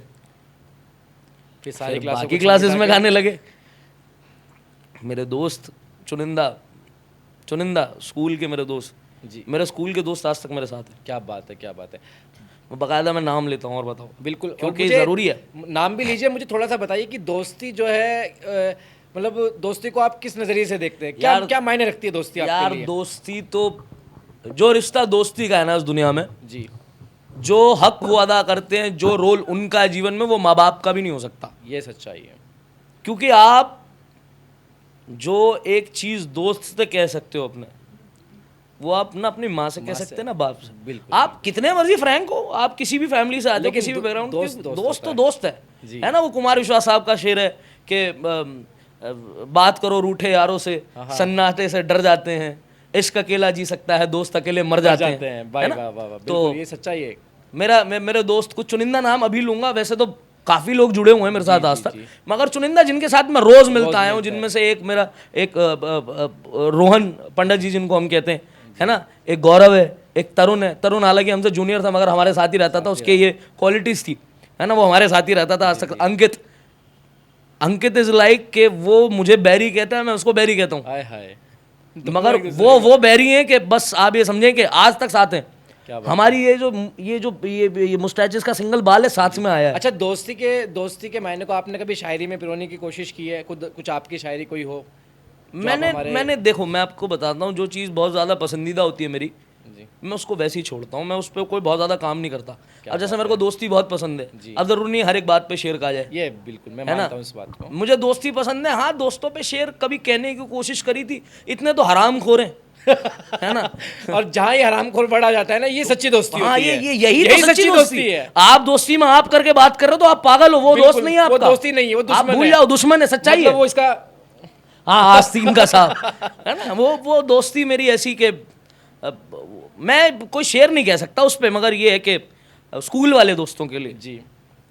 फिर सारी फिर क्लासों बाकी को क्लासेस छोड़ में के- गाने लगे। मेरे दोस्त चुनिंदा चुनिंदा स्कूल के मेरे दोस्त, जी। मेरे स्कूल के दोस्त आज तक मेरे साथ हैं। क्या बात है, क्या बात है। बाकायदा मैं नाम लेता हूँ और बताओ बिल्कुल। और क्योंकि मुझे- ज़रूरी है। नाम भी लीजिए, मुझे थोड़ा सा बताइए कि दोस्ती जो है मतलब दोस्ती को आप किस नजरिए से देखते हैं? क्या यार- क्या मायने रखती है दोस्ती आपके यार लिए? दोस्ती तो, जो रिश्ता दोस्ती का है ना इस दुनिया में, जी। जो हक वो अदा करते हैं, जो रोल उनका है जीवन में, वो माँ बाप का भी नहीं हो सकता। ये सच्चाई है। क्योंकि आप जो एक चीज़ दोस्त से कह सकते हो अपने, वो आप ना अपनी माँ से कह सकते हैं ना बाप से। बिल्कुल। आप कितने मर्जी फ्रैंक हो, आप किसी भी फैमिली से आते हो, लेकिन किसी भी बैकग्राउंड, दोस्त दोस्त दोस्त दोस्त होता तो दोस्त जी। है ना। वो कुमार विश्वास साहब का शेर है कि बात करो रूठे यारों से, सन्नाटे से डर जाते हैं, इश्क अकेला जी सकता है, दोस्त अकेले मर जाते हैं। भाई है ना? वाह वाह वाह, तो बिल्कुल ये सच्चाई है। मेरे दोस्त, कुछ चुनिंदा नाम अभी लूंगा, वैसे तो काफी लोग जुड़े हुए हैं मेरे साथ आज तक, मगर चुनिंदा जिनके साथ मैं रोज मिलता आया हूँ, जिनमें से एक मेरा एक रोहन पंडित जी जिनको हम कहते हैं, है ना, एक गौरव है, एक तरुण है। तरुण हालांकि हमसे जूनियर था मगर हमारे साथ ही रहता था, उसके ये क्वालिटीज थी, है ना, वो हमारे साथ ही रहता था आज तक। अंकित इज लाइक कि वो मुझे बैरी कहता है, मैं उसको बैरी कहता हूँ, हाय हाय। मगर वो बैरी हैं कि बस आप ये समझें कि आज तक साथ हैं। क्या बात हमारी ये मुस्टैचेस का सिंगल बाल है, साथ में आया है। अच्छा, दोस्ती के मायने को आपने कभी शायरी में पिरोने की कोशिश की है? खुद कुछ आपकी शायरी कोई हो? मैंने देखो, मैं आपको बताता हूँ, जो चीज़ बहुत ज़्यादा पसंदीदा होती है मेरी, जी। मैं उसको वैसे ही छोड़ता हूँ, मैं उस पर कोई बहुत ज़्यादा काम नहीं करता। अब जैसे मेरे को दोस्ती बहुत पसंद है, अब जरूरी नहीं हर एक बात पे शेयर कहा जाए, ये बिल्कुल मैं है ना? मानता हूँ इस बात को। मुझे दोस्ती पसंद है, हाँ दोस्तों पे शेयर कभी कहने की कोशिश करी थी, इतने तो हराम खोर हैं, है ना। और जहाँ ये हरामखोर बढ़ा जाता है ना, ये सच्ची दोस्ती हाँ, होती है। यही तो सच्ची दोस्ती है। आप दोस्ती में आप करके बात कर रहे हो तो आप पागल हो, वो दोस्त नहीं है वो आपका, दोस्ती नहीं है, वो आप दुश्मन भूल है। जाओ, दुश्मन है, सच्चाई मतलब है। वो इसका हाँ, आस्तीन का साहब, है ना, वो दोस्ती मेरी ऐसी कि मैं कोई शेयर नहीं कह सकता उस पर, मगर ये है कि स्कूल वाले दोस्तों के लिए। जी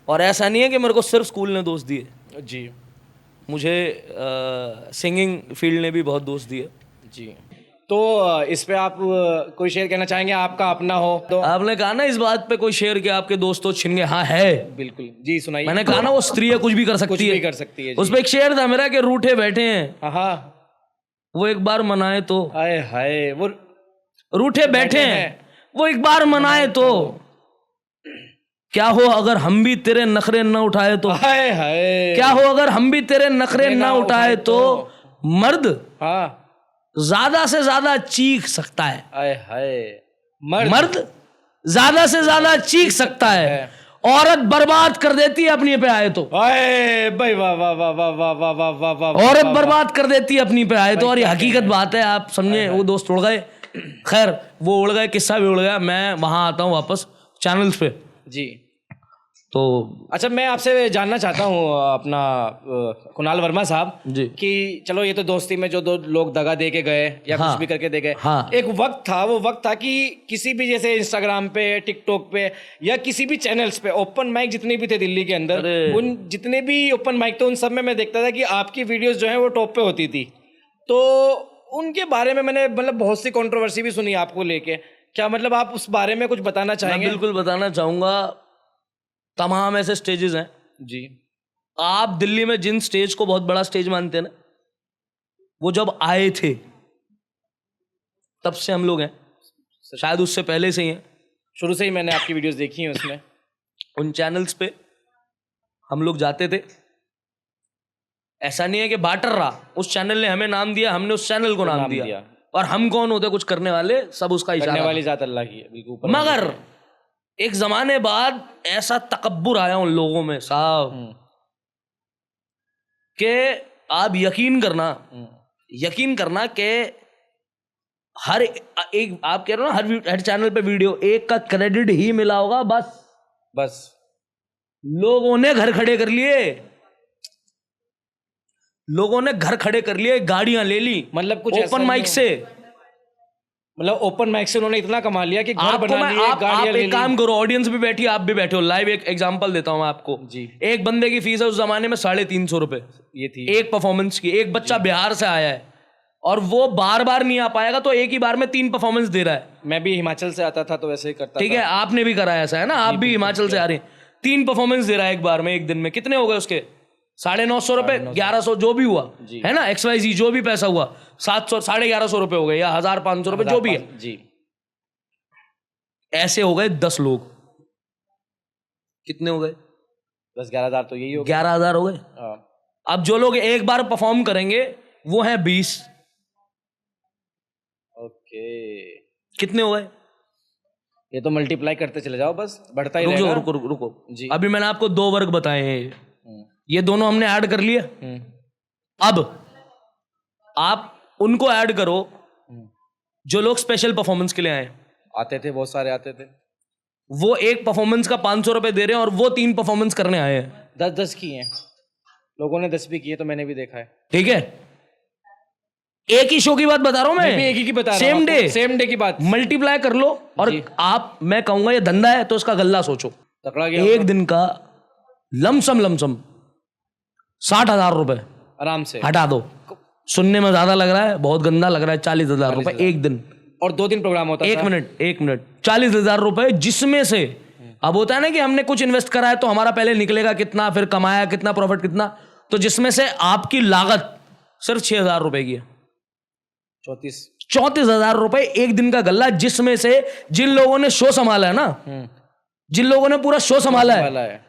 और ऐसा नहीं है कि मेरे को सिर्फ स्कूल ने दोस्त दिए, जी मुझे सिंगिंग फील्ड ने भी बहुत दोस्त दिए। जी। तो इस पे आप कोई शेयर कहना चाहेंगे, आपका अपना हो तो? आपने कहा ना इस बात पे कोई शेयर कि आपके दोस्तों छिन गए, हाँ है, बिल्कुल जी, सुनाइए। मैंने कहा ना वो स्त्री है, कुछ भी कर सकती कुछ है, भी कर सकती है। उस पर एक शेर था मेरा कि रूठे बैठे हैं हाँ, वो एक बार मनाए तो, हाय हाय, वो रूठे बैठे हैं वो एक बार मनाए तो, क्या हो अगर हम भी तेरे नखरे न उठाए तो, हाय हाय, क्या हो अगर हम भी तेरे नखरे न उठाए तो, मर्द हाँ, ज्यादा से ज्यादा चीख सकता है, हाय हाय, मर्द ज्यादा से ज्यादा चीख सकता है, औरत बर्बाद कर देती है अपनी पे आए तो, हाय भाई, वाह वाह वाह वाह वाह वाह वाह वाह वाह। औरत बर्बाद कर देती है अपनी पे आए तो। और ये हकीकत बात है, आप समझे। वो दोस्त उड़ गए, खैर वो उड़ गए, किस्सा भी उड़ गया, मैं वहां आता हूँ वापस चैनल्स पे। जी। तो अच्छा, मैं आपसे जानना चाहता हूँ अपना कुणाल वर्मा साहब जी, कि चलो ये तो दोस्ती में जो दो लोग दगा दे के गए या हाँ, कुछ भी करके दे गए, हाँ, एक वक्त था, वो वक्त था कि किसी भी जैसे इंस्टाग्राम पे, टिकटॉक पे या किसी भी चैनल्स पे ओपन माइक जितने भी थे दिल्ली के अंदर, उन जितने भी ओपन माइक थे उन सब में मैं देखता था कि आपकी वीडियोस जो है वो टॉप पे होती थी। तो उनके बारे में मैंने मतलब बहुत सी कंट्रोवर्सी भी सुनी आपको लेके, क्या मतलब आप उस बारे में कुछ बताना चाहेंगे? मैं बिल्कुल बताना चाहूंगा। तमाम ऐसे स्टेजेस हैं जी। आप दिल्ली में जिन स्टेज को बहुत बड़ा स्टेज मानते हैं ना, वो जब आए थे तब से हम लोग हैं, शायद उससे पहले से ही हैं। शुरू से ही मैंने आपकी वीडियोस देखी हैं, उसमें उन चैनल्स पे हम लोग जाते थे, ऐसा नहीं है कि बाटर रहा, उस चैनल ने हमें नाम दिया, हमने उस चैनल को नाम दिया। और हम कौन होते कुछ करने वाले, सब उसका करने इशारा वाली जात अल्लाह की है, बिल्कुल ऊपर था। मगर एक जमाने बाद ऐसा तकब्बुर आया उन लोगों में साहब कि आप यकीन करना कि हर एक, आप कह रहे हो ना, हर चैनल पे वीडियो एक का क्रेडिट ही मिला होगा बस लोगों ने घर खड़े कर लिए, गाड़ियां ले ली, मतलब कुछ ओपन माइक से। मतलब ओपन माइक से उन्होंने इतना कमा लिया कि घर बना लिए, आप गाड़ियां ले एक ली। काम करो, ऑडियंस भी बैठी, आप भी बैठे हो, लाइव एक एग्जांपल देता हूं मैं आपको जी। एक बंदे की फीस है उस जमाने में 350 रुपए, ये थी एक परफॉर्मेंस की। एक बच्चा बिहार से आया है और वो बार बार नहीं आ पाएगा, तो एक ही बार में 3 परफॉर्मेंस दे रहा है। मैं भी हिमाचल से आता था तो वैसे ही करता ठीक है, आपने भी करा ऐसा है ना, आप भी हिमाचल से आ रहे हैं। 3 परफॉर्मेंस दे रहा है एक बार में, एक दिन में कितने हो गए उसके? 950 रुपए, 1100 जो भी हुआ है ना, XYZ जो भी पैसा हुआ, 700 1150 रुपए हो गए या 1500 रुपए जो भी है जी। ऐसे हो गए 10 लोग। कितने हो गए? 10-11 हज़ार तो यही हो गया। 11,000 हो गए। हाँ। अब जो लोग एक बार परफॉर्म करेंगे वो है 20। ओके, कितने हो गए? ये तो मल्टीप्लाई करते चले जाओ, बस बढ़ता ही रुको रहेगा। रुको जी। अभी मैंने आपको 2 वर्ग बताए हैं, ये दोनों हमने ऐड कर लिए। अब आप उनको ऐड करो जो लोग स्पेशल परफॉर्मेंस के लिए आए। आते थे, बहुत सारे आते थे। वो एक परफॉर्मेंस का 500 रुपए दे रहे हैं और वो 3 परफॉर्मेंस करने आए हैं। 10-10 की हैं, लोगों ने 10 भी किए, तो मैंने भी देखा है। ठीक है, एक ही शो की बात बता रहा हूं मैं भी एक ही की बता रहा हूं, सेम डे की बात। मल्टीप्लाई कर लो और आप, मैं कहूंगा ये धंधा है तो इसका गल्ला सोचो। तकड़ा गया एक दिन का लमसम 60,000 रुपए आराम से। हटा दो, सुनने में ज्यादा लग रहा है, बहुत गंदा लग रहा है। 40,000 रुपए एक दिन, और 2 दिन प्रोग्राम होता एक मिनट 40,000 रुपए, जिसमें से अब होता है ना कि हमने कुछ इन्वेस्ट करा है तो हमारा पहले निकलेगा कितना, फिर कमाया कितना, प्रॉफिट कितना, तो जिसमें से आपकी लागत सिर्फ 6,000 रुपए की है। 34,000 रुपए एक दिन का गल्ला, जिसमें से जिन लोगों ने शो संभाला है ना, जिन लोगों ने पूरा शो संभाला है,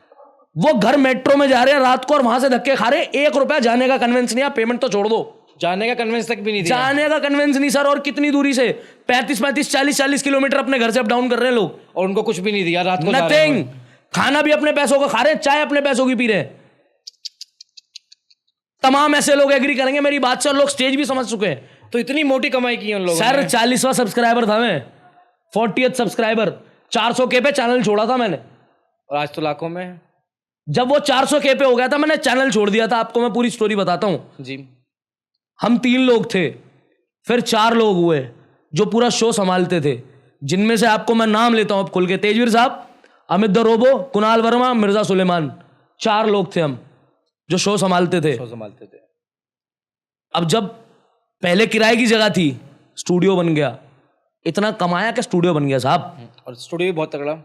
वो घर मेट्रो में जा रहे हैं रात को और वहां से धक्के खा रहे हैं। 1 रुपया जाने का कन्वेंस नहीं, आप पेमेंट तो छोड़ दो, जाने का कन्वेंस तक भी नहीं दिया। जाने का कन्वेंस नहीं सर। और कितनी दूरी से? 35 40 किलोमीटर अपने घर से अप डाउन कर रहे हैं लोग, और उनको कुछ भी नहीं दिया। रात को नथिंग, खाना भी अपने पैसों का खा रहे हैं, चाय अपने पैसों की पी रहे हैं। तमाम ऐसे लोग एग्री करेंगे मेरी बात से, और लोग स्टेज भी समझ चुके हैं। तो इतनी मोटी कमाई की है उन लोगों ने। सर 40वां सब्सक्राइबर था मैं, 40th सब्सक्राइबर, 400K पे चैनल छोड़ा था मैंने, और आज तो लाखों में है। जब वो 400K पे हो गया था मैंने चैनल छोड़ दिया था। आपको मैं पूरी स्टोरी बताता हूं। जी। हम 3 लोग थे, फिर 4 लोग हुए जो पूरा शो संभालते थे, जिनमें से आपको मैं नाम लेता हूं अब खुल के। तेजवीर साहब, अमित द रोबो, कुणाल वर्मा, मिर्जा सुलेमान, 4 लोग थे हम जो शो संभालते थे। अब जब पहले किराए की जगह थी, स्टूडियो बन गया, इतना कमाया कि स्टूडियो बन गया साहब। और स्टूडियो भी बहुत तगड़ा।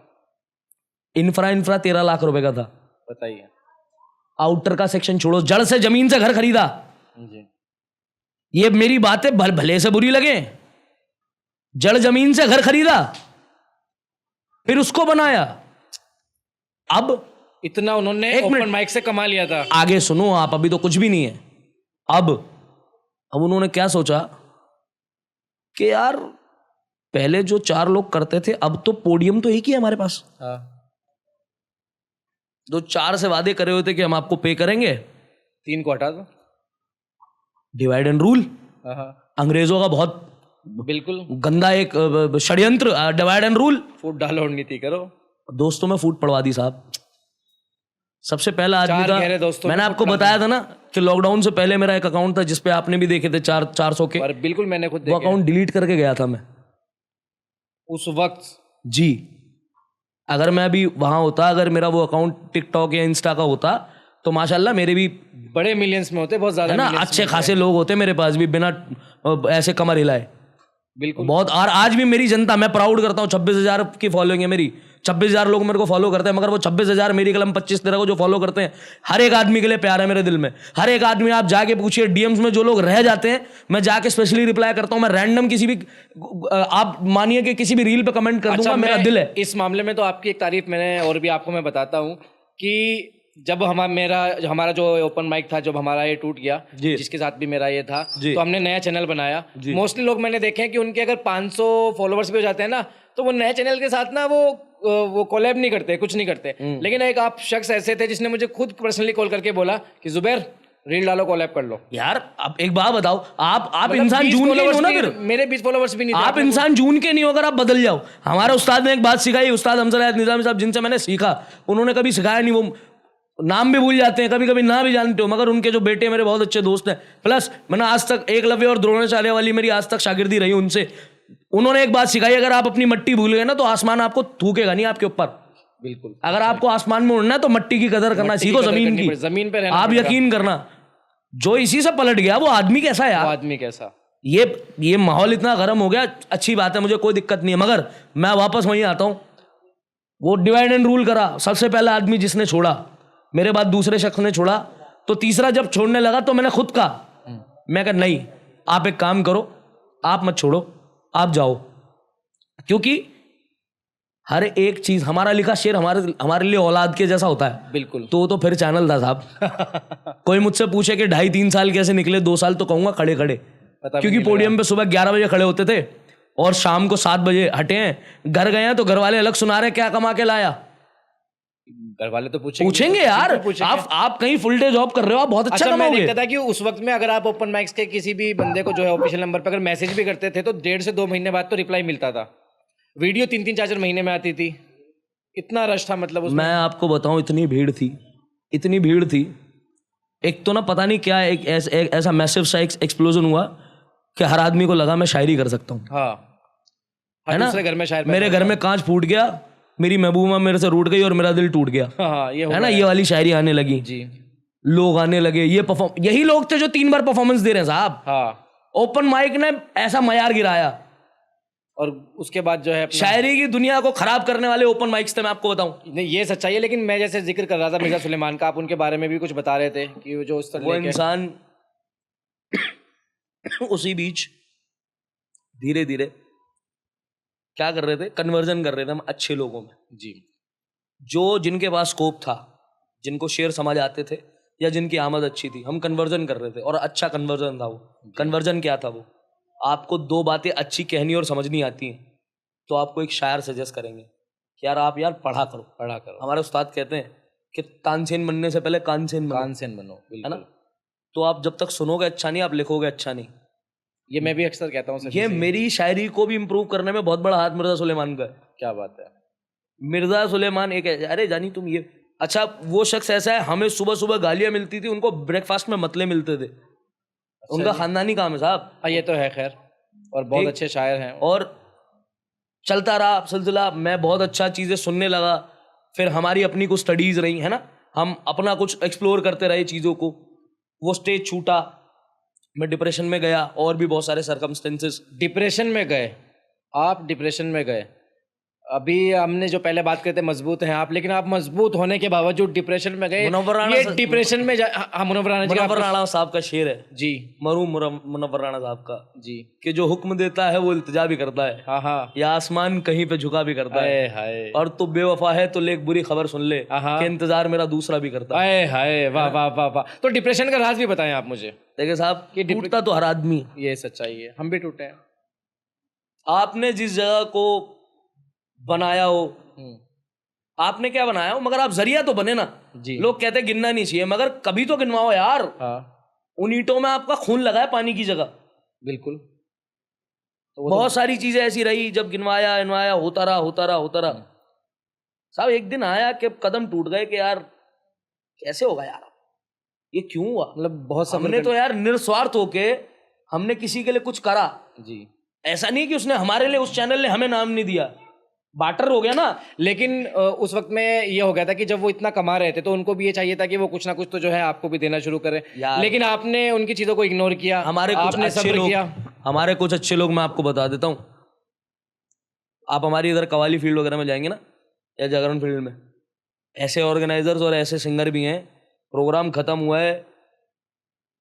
इंफ्रा 13 लाख रुपए का था। बताइए। आउटर का सेक्शन छोड़ो, जड़ से जमीन से घर खरीदा। जी। ये मेरी बातें भले से बुरी लगे, जड़ जमीन से घर खरीदा, फिर उसको बनाया। अब इतना उन्होंने ओपन माइक से कमा लिया था। आगे सुनो आप, अभी तो कुछ भी नहीं है। अब उन्होंने क्या सोचा कि यार पहले जो 4 लोग करते थे, अब तो पोडियम तो एक ही है हमारे पास। जो 4 से वादे करे हुए थे कि हम आपको पे करेंगे, 3 को हटा दो। डिवाइड एंड रूल, अंग्रेजों का बहुत बिल्कुल गंदा एक षड्यंत्र, डिवाइड एंड रूल। फूट डालो और नीति करो। दोस्तों में फूट पड़वा दी साहब। सबसे पहला आदमी था, मैंने आपको बताया था ना कि लॉकडाउन से पहले मेरा एक अकाउंट था जिसपे आपने भी देखे थे 400 के। और बिल्कुल मैंने खुद वो अकाउंट डिलीट करके गया था मैं उस वक्त। जी, अगर मैं अभी वहां होता, अगर मेरा वो अकाउंट टिकटॉक या इंस्टा का होता, तो माशाल्लाह मेरे भी बड़े मिलियंस में होते, बहुत ज्यादा ना, अच्छे खासे लोग होते मेरे पास भी, बिना ऐसे कमर हिलाए। बिल्कुल बहुत। और आज भी मेरी जनता, मैं प्राउड करता हूँ, 26,000 की फॉलोइंग है मेरी। 26,000 लोग मेरे को फॉलो करते हैं, मगर वो 26,000 मेरी कलम 25 तरह को जो फॉलो करते हैं, हर एक आदमी के लिए प्यार है मेरे दिल में। हर एक आदमी, आप जाके पूछिए डीएम्स में जो लोग रह जाते हैं, मैं जाके स्पेशली रिप्लाई करता हूँ। मैं रैंडम किसी भी, आप मानिए कि किसी भी रील पे कमेंट कर दूंगा, मेरा दिल है। इस मामले में तो आपकी एक तारीफ मैंने और भी आपको मैं बताता हूँ कि जब हमारा जो ओपन माइक था, जब हमारा ये टूट गया, जी। जिसके साथ भी मेरा ये था, जी। तो हमने नया चैनल बनाया। मोस्टली लोग मैंने देखे हैं कि उनके अगर 500 फॉलोवर्स भी हो जाते हैं ना, तो वो नए चैनल के साथ ना वो कोलैब नहीं करते, कुछ नहीं करते। लेकिन एक आप शख्स ऐसे थे जिसने मुझे खुद पर्सनली कॉल करके बोला कि जुबैर रील डालो, कोलैब कर लो। यार अब एक बात बताओ, आप मतलब इंसान 20 जून के नहीं हो ना, followers फिर भी- मेरे 20 फॉलोवर्स भी नहीं थे। आप इंसान जून के नहीं हो, अगर आप बदल जाओ। हमारे उस्ताद ने एक बात सिखाई, उस्ताद हमसर हयात निजामी साहब, जिनसे मैंने सीखा, उन्होंने कभी सिखाया नहीं, वो नाम भी भूल जाते हैं, कभी कभी ना भी जानते हो, मगर उनके जो बेटे मेरे बहुत अच्छे दोस्त हैं। प्लस मैंने आज तक एकलव्य और द्रोणाचार्य वाली मेरी आज तक शागिर्दी रही उनसे। उन्होंने एक बात सिखाई, अगर आप अपनी मट्टी भूल गए ना तो आसमान आपको थूकेगा नहीं आपके ऊपर। बिल्कुल। अगर आपको आसमान में उड़ना है तो मट्टी की कदर करना सीखो, जमीन की। जमीन पे रहना आप पड़ेगा। यकीन करना, जो इसी से पलट गया वो आदमी कैसा है वो यार। आदमी कैसा। ये माहौल इतना गर्म हो गया, अच्छी बात है, मुझे कोई दिक्कत नहीं है, मगर मैं वापस वहीं आता हूं। वो डिवाइड एंड रूल करा, सबसे पहला आदमी जिसने छोड़ा, मेरे बाद दूसरे शख्स ने छोड़ा, तो तीसरा जब छोड़ने लगा तो मैंने खुद कहा, मैं कहा नहीं, आप एक काम करो, आप मत छोड़ो, आप जाओ। क्योंकि हर एक चीज, हमारा लिखा शेर हमारे लिए औलाद के जैसा होता है। बिल्कुल। तो फिर चैनल था साहब। कोई मुझसे पूछे कि 2.5-3 साल कैसे निकले, 2 साल, तो कहूंगा खड़े खड़े, क्योंकि पोडियम पे सुबह 11 बजे खड़े होते थे और शाम को 7 बजे हटे हैं। घर गए हैं तो घर वाले अलग सुना रहे क्या कमा के लाया। घर वाले तो पूछेंगे यार, आप कहीं फुल डे जॉब कर रहे हो, आप बहुत अच्छा मैं कमाओगे। देखता था कि उस वक्त में अगर आप ओपन माइक्स के किसी भी बंदे को जो है ऑफिशियल नंबर पर अगर मैसेज भी करते थे तो 1.5 से 2 महीने बाद तो रिप्लाई मिलता था। वीडियो 3-3 4-4 महीने में आती थी, इतना रश था। मतलब उसमें मैं आपको बताऊं, इतनी भीड़ थी। एक तो ना पता नहीं क्या, एक ऐसा मैसिव सा एक्सप्लोजन हुआ कि हर आदमी को लगा मैं शायरी कर सकता हूँ। हाँ, है ना, दूसरे घर में शायर मेरे घर में कांच फूट गया, मेरी महबूबा मेरे से रूठ गई और मेरा दिल टूट गया। हाँ, ये है ना, ये वाली शायरी आने लगी जी। लोग आने लगे, यही लोग थे जो 3 बार परफॉर्मेंस दे रहे हैं साहब। हाँ, ओपन माइक ने ऐसा मयार गिराया, और उसके बाद जो है शायरी की दुनिया को खराब करने वाले ओपन माइक्स थे, मैं आपको बताऊं। नहीं, ये सच्चाई है। लेकिन मैं जैसे जिक्र कर रहा था मिर्जा सुलेमान का, आप उनके बारे में भी कुछ बता रहे थे कि वो जो उस तरह वो इंसान उसी बीच धीरे धीरे क्या कर रहे थे, कन्वर्जन कर रहे थे हम अच्छे लोगों में जी, जो जिनके पास स्कोप था, जिनको शेर समझ आते थे या जिनकी आमद अच्छी थी, हम कन्वर्जन कर रहे थे। और अच्छा कन्वर्जन था वो। कन्वर्जन क्या था वो, आपको 2 बातें अच्छी कहनी और समझनी आती हैं तो आपको एक शायर सजेस्ट करेंगे कि यार आप पढ़ा करो। हमारे उस्ताद कहते हैं कि तानसेन बनने से पहले कानसेन बनो, है ना। तो आप जब तक सुनोगे अच्छा नहीं, आप लिखोगे अच्छा नहीं। ये मैं भी अक्सर कहता हूँ। ये मेरी शायरी को भी इम्प्रूव करने में बहुत बड़ा हाथ मिर्जा सुलेमान का है। क्या बात है। मिर्जा सुलेमान एक, अरे जानी तुम ये, अच्छा वो शख्स ऐसा है, हमें सुबह सुबह गालियां मिलती थी, उनको ब्रेकफास्ट में मतले मिलते थे। उनका खानदानी काम है साहब। हाँ, ये तो है खैर, और बहुत अच्छे शायर हैं। और चलता रहा सिलसिला, मैं बहुत अच्छा चीज़ें सुनने लगा, फिर हमारी अपनी कुछ स्टडीज़ रही, है ना, हम अपना कुछ एक्सप्लोर करते रहे चीज़ों को। वो स्टेज छूटा, मैं डिप्रेशन में गया, और भी बहुत सारे सर्कमस्टेंसेस। डिप्रेशन में गए आप? डिप्रेशन में गए? अभी हमने जो पहले बात करते मजबूत हैं आप, लेकिन आप मजबूत होने के बावजूद डिप्रेशन में गए। ये डिप्रेशन में मुनव्वर राणा साहब का शेर है जी, मरूम मुनव्वर राणा साहब का जी, कि जो हुक्म देता है वो इल्तिजा भी करता है। हाँ हाँ, या आसमान कहीं पे झुका भी करता है। हाय, और तू बेवफा है तो लेक बुरी खबर सुन ले कि इंतजार मेरा दूसरा भी करता है। हाय, वाह वाह वाह वाह। तो डिप्रेशन का राज भी बताएं आप मुझे। देखिए साहब, कि टूटता तो हर आदमी, ये सच्चाई है, हम भी टूटे हैं। आपने जिस जगह को बनाया हो, आपने क्या बनाया हो, मगर आप जरिया तो बने ना जी। लोग कहते हैं गिनना नहीं चाहिए, मगर कभी तो गिनवाओ यार। उन ईंटों में आपका खून लगा है पानी की जगह। बिल्कुल। तो बहुत सारी चीजें ऐसी रही, जब गिनवाया होता रहा। साहब एक दिन आया कि कदम टूट गए कि यार कैसे होगा यार, ये क्यों हुआ। मतलब बहुत हमने तो यार निस्वार्थ होके हमने किसी के लिए कुछ करा जी। ऐसा नहीं कि उसने हमारे लिए, उस चैनल ने हमें नाम नहीं दिया, बाटर हो गया ना। लेकिन उस वक्त में ये हो गया था कि जब वो इतना कमा रहे थे तो उनको भी ये चाहिए था कि वो कुछ ना कुछ तो जो है आपको भी देना शुरू करें। लेकिन आपने उनकी चीजों को इग्नोर किया। हमारे कुछ अच्छे लोग मैं आपको बता देता हूँ, आप हमारी इधर कवाली फील्ड वगैरह में जाएंगे ना, या जागरण फील्ड में, ऐसे ऑर्गेनाइजर्स और ऐसे सिंगर भी हैं, प्रोग्राम खत्म हुआ है,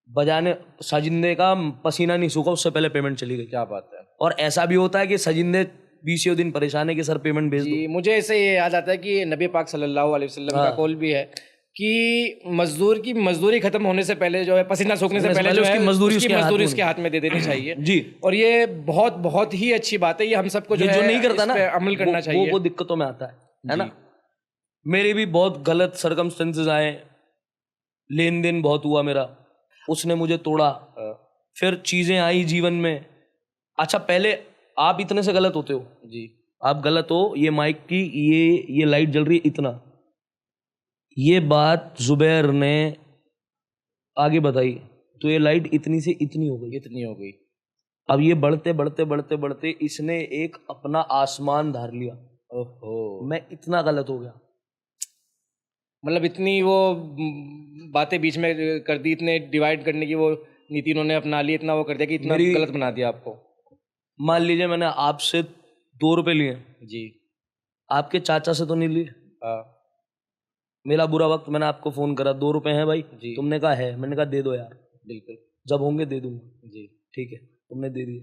बजाने साजिंदे का पसीना नहीं सूखा उससे पहले पेमेंट चली गई। क्या बात है। और ऐसा भी होता है कि सजिंदे 20 दिन परेशान है कि सर पेमेंट भेज दो। मुझे ऐसे ये याद आता है कि नबी पाक सल्लल्लाहु अलैहि वसल्लम का कौल भी है कि मजदूर की मजदूरी खत्म होने से पहले जो है, पसीना सूखने से पहले जो है, उसकी मजदूरी उसके हाथ में दे देनी चाहिए जी। और ये बहुत बहुत ही अच्छी बात है, ये हम सबको जो नहीं करता ना, अमल करना चाहिए। वो दिक्कतों में आता है ना। मेरे भी बहुत गलत सर्कमस्टेंसेस आए, लेन देन बहुत हुआ मेरा, उसने मुझे तोड़ा, फिर चीजें आई जीवन में। अच्छा, पहले आप इतने से गलत होते हो जी, आप गलत हो, ये माइक की ये लाइट जल रही है इतना, ये बात जुबैर ने आगे बताई तो ये लाइट इतनी से इतनी हो गई। अब ये बढ़ते बढ़ते बढ़ते बढ़ते इसने एक अपना आसमान धार लिया। ओहो, मैं इतना गलत हो गया, मतलब इतनी वो बातें बीच में कर दी, इतने डिवाइड करने की वो नीति उन्होंने अपना ली, इतना वो कर दिया कि इतना गलत बना दिया आपको। मान लीजिए मैंने आपसे 2 रुपए लिए जी, आपके चाचा से तो नहीं लिए। मेरा बुरा वक्त, मैंने आपको फोन करा, 2 रुपए हैं भाई जी। तुमने कहा है, मैंने कहा दे दो यार। बिल्कुल, जब होंगे दे दूंगा जी, ठीक है, तुमने दे दिए।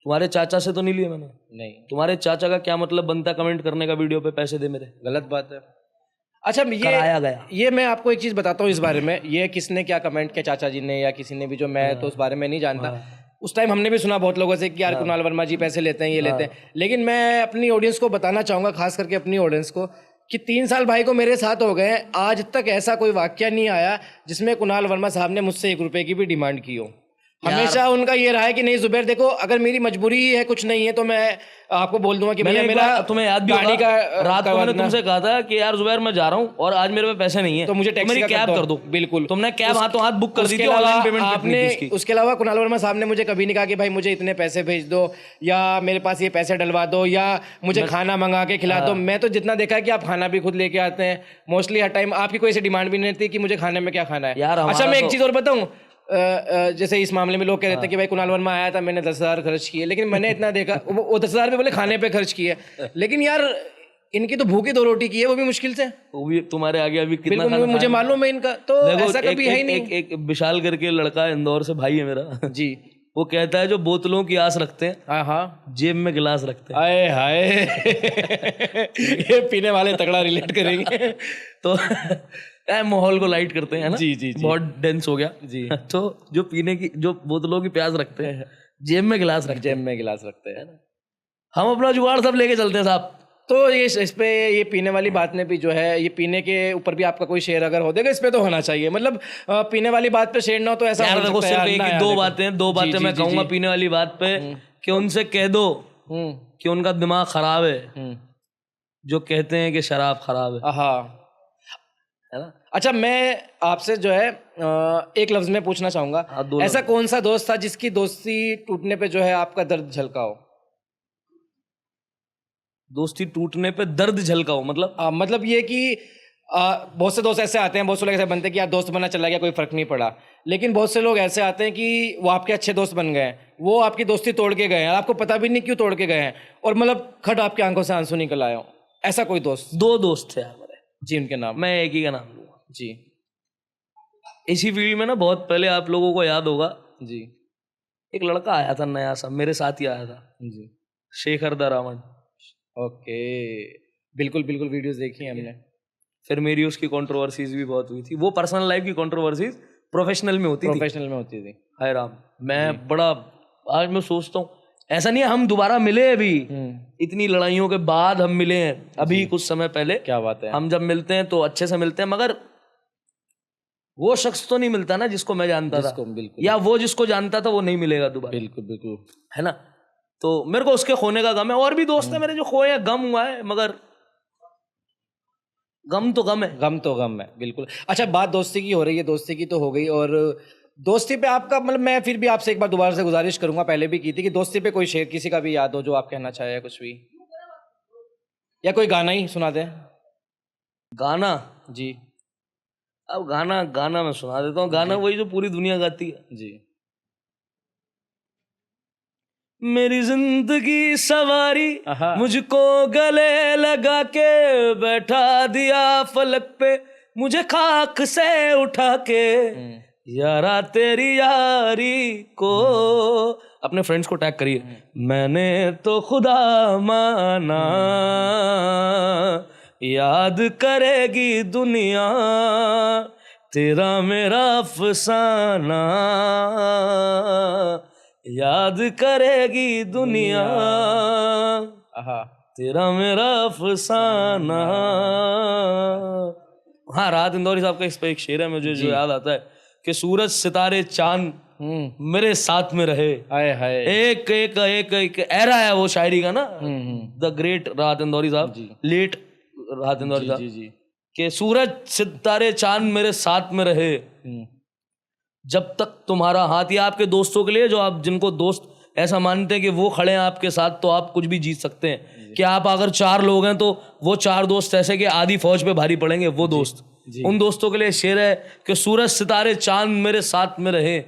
तुम्हारे चाचा से तो नहीं लिए मैंने? नहीं। तुम्हारे चाचा का क्या मतलब बनता कमेंट करने का वीडियो पे पैसे दे मेरे? गलत बात है। अच्छा, कराया गया। ये मैं आपको एक चीज बताता हूँ इस बारे में, ये किसने क्या कमेंट किया, चाचा जी ने या किसी ने भी, जो मैं तो उस बारे में नहीं जानता। उस टाइम हमने भी सुना बहुत लोगों से कि यार कुणाल वर्मा जी पैसे लेते हैं, ये लेते हैं, लेकिन मैं अपनी ऑडियंस को बताना चाहूंगा, खास करके अपनी ऑडियंस को, कि 3 साल भाई को मेरे साथ हो गए, आज तक ऐसा कोई वाकया नहीं आया जिसमें कुणाल वर्मा साहब ने मुझसे 1 रुपए की भी डिमांड की हो। हमेशा उनका ये रहा है कि नहीं जुबैर देखो, अगर मेरी मजबूरी है, कुछ नहीं है, तो मैं आपको बोल दूंगा कि भैया मेरा, तुम्हें याद भी होगा का रात को मैंने तुमसे कहा था कि यार जुबैर मैं जा रहा हूँ और आज मेरे पे पैसे नहीं है, तो मुझे टैक्सी का कैब कर दो। बिल्कुल, तुमने कैब हाथों हाथ बुक कर दी थी, ऑनलाइन पेमेंट आपने। उसके अलावा कुणाल वर्मा साहब ने मुझे कभी नहीं कहा कि भाई मुझे इतने पैसे भेज दो, या मेरे पास ये पैसे डलवा दो, या मुझे खाना मंगा के खिला दो। मैं तो जितना देखा है कि आप खाना भी खुद लेके आते हैं मोस्टली, हर टाइम आपकी कोई ऐसी डिमांड भी नहीं रहती कि मुझे खाने में क्या खाना है। अच्छा, मैं एक चीज और बताऊं, जैसे इस मामले में लोग कह रहे थे कि भाई कुणाल वर्मा आया था, मैंने 10,000 खर्च किए, लेकिन मैंने इतना देखा वो 10,000 पे बोले खाने पे खर्च किए, लेकिन यार इनकी तो भूखी 2 रोटी की है, वो भी मुश्किल से। वो भी तुम्हारे आगे अभी कितना बिल्कुल मुझे मालूम है इनका, तो ऐसा कभी है ही नहीं। एक विशाल करके लड़का इंदौर से भाई है मेरा जी, वो कहता है जो बोतलों की आस रखते हैं, हाँ, जेब में गिलास रखते हैं। आए हाय ये पीने वाले तगड़ा रिलेट करेंगे तो माहौल को लाइट करते हैं ना। जी जी, बहुत डेंस हो गया जी। तो जो पीने की, जो बोतलों की प्यास रखते हैं, जेब में गिलास रखते हैं ना। हम अपना जुगाड़ सब लेके चलते हैं साहब। तो ये इस पे ये पीने वाली बात में भी जो है, ये पीने के ऊपर भी आपका कोई शेयर अगर हो देगा, इस पे तो होना चाहिए। मतलब पीने वाली बात पे शेयर ना हो तो ऐसा यार देखो, सिर्फ एक ही दो बातें मैं कहूंगा पीने वाली बात पे, कि उनसे कह दो कि उनका दिमाग खराब है जो कहते हैं कि शराब खराब है ना। अच्छा, मैं आपसे जो है एक लफ्ज में पूछना चाहूंगा, ऐसा कौन सा दोस्त था जिसकी दोस्ती टूटने पे जो है आपका दर्द झलका हो? दोस्ती टूटने पे दर्द झलका हो मतलब ये कि बहुत से दोस्त ऐसे आते हैं, बहुत से लोग ऐसे बनते हैं कि यार दोस्त बना चला गया, कोई फर्क नहीं पड़ा, लेकिन बहुत से लोग ऐसे आते हैं कि वो आपके अच्छे दोस्त बन गए हैं, वो आपकी दोस्ती तोड़ के गए हैं, आपको पता भी नहीं क्यों तोड़ के गए हैं, और मतलब खट आपकी आंखों से आंसू निकल आए हो। ऐसा कोई दोस्त? 2 दोस्त थे यार मेरे जी, उनके नाम? मैं एक ही का नाम लूंगा जी। इसी फील्ड में ना, बहुत पहले आप लोगों को याद होगा जी, एक लड़का आया था नया सा, मेरे साथ ही आया था जी, शेखर द रावण। ओके, बिल्कुल बिल्कुल, वीडियोस देखी हैं हमने। फिर मेरी उसकी कंट्रोवर्सीज भी बहुत हुई थी। वो पर्सनल लाइफ की कंट्रोवर्सीज प्रोफेशनल में होती थी। हाय राम, मैं बड़ा, आज मैं सोचता हूँ ऐसा नहीं है हम दोबारा मिले अभी, इतनी लड़ाइयों के बाद हम मिले हैं अभी कुछ समय पहले। क्या बात है। हम जब मिलते हैं तो अच्छे से मिलते हैं, मगर वो शख्स तो नहीं मिलता ना जिसको मैं जानता था, या वो जिसको जानता था वो नहीं मिलेगा दोबारा। बिल्कुल बिल्कुल, है ना। तो मेरे को उसके खोने का गम है, और भी दोस्त है मेरे जो खोए हैं, गम हुआ है, मगर गम तो गम है। बिल्कुल। अच्छा, बात दोस्ती की हो रही है, दोस्ती की तो हो गई, और दोस्ती पे आपका मतलब, मैं फिर भी आपसे एक बार दोबारा से गुजारिश करूंगा, पहले भी की थी, कि दोस्ती पे कोई शेर किसी का भी याद हो जो आप कहना चाहे, कुछ भी, या कोई गाना ही सुना दे। गाना? जी, अब गाना मैं सुना देता हूँ। गाना वही जो पूरी दुनिया गाती है जी। मेरी जिंदगी सवारी मुझको गले लगा के बैठा दिया फलक पे, मुझे खाक से उठा के यारा तेरी यारी को। अपने फ्रेंड्स को टैग करिए। मैंने तो खुदा माना याद करेगी दुनिया तेरा मेरा अफसाना, याद करेगी दुनिया आहा, तेरा मेरा अफसाना। हाँ, राहत इंदौरी साहब का इस पे एक शेर है मुझे जो याद आता है कि सूरज सितारे चांद मेरे साथ में रहे। हाय हाय, एक एक एक एक एरा है वो शायरी का ना, द ग्रेट राहत इंदौरी साहब, लेट राहत इंदौरी साहब, जी जी, कि सूरज सितारे चांद मेरे साथ में रहे जब तक तुम्हारा हाथ। या आपके दोस्तों के लिए जो आप जिनको दोस्त ऐसा मानते हैं कि वो खड़े हैं आपके साथ तो आप कुछ भी जीत सकते हैं, कि आप अगर 4 लोग हैं तो वो 4 दोस्त ऐसे कि आधी फौज पे भारी पड़ेंगे, वो दोस्त। उन दोस्तों के लिए शेर है कि सूरज सितारे चांद मेरे साथ में रहे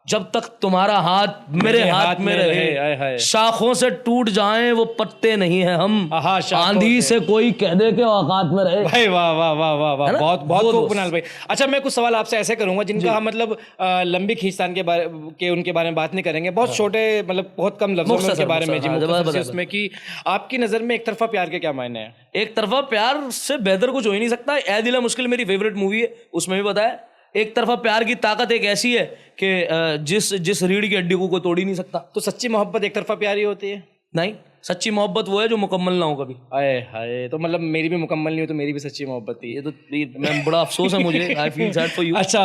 जब तक तुम्हारा हाथ मेरे हाथ में रहे, शाखों से टूट जाएं वो पत्ते नहीं है हम, आंधी से कोई कह दे के औकात में रहे। भाई वाह वाह वाह वाह वाह, बहुत बहुत खूब कुणाल भाई। अच्छा, मैं कुछ सवाल आपसे ऐसे करूंगा जिनका हम मतलब लंबी खींचतान के उनके बारे में बात नहीं करेंगे, बहुत छोटे मतलब बहुत कम लफ्जों में उनके बारे में जी, उसमें कि आपकी नजर में एक तरफा प्यार के क्या मायने हैं? एक तरफा प्यार से बेहतर कुछ हो ही नहीं सकता। ऐ दिल है मुश्किल मेरी फेवरेट मूवी है, उसमें भी बताया एक तरफा प्यार की ताकत एक ऐसी है कि जिस रीढ़ की हड्डी को तोड़ ही नहीं सकता। तो सच्ची मोहब्बत एक तरफा प्यार ही होती है? नहीं, सच्ची मोहब्बत वो है जो मुकम्मल ना हो कभी। आए हाय, तो मतलब मेरी भी मुकम्मल नहीं हो तो मेरी भी सच्ची मोहब्बत थी। ये तो मैं बड़ा अफसोस है मुझे, I feel sad for you. अच्छा,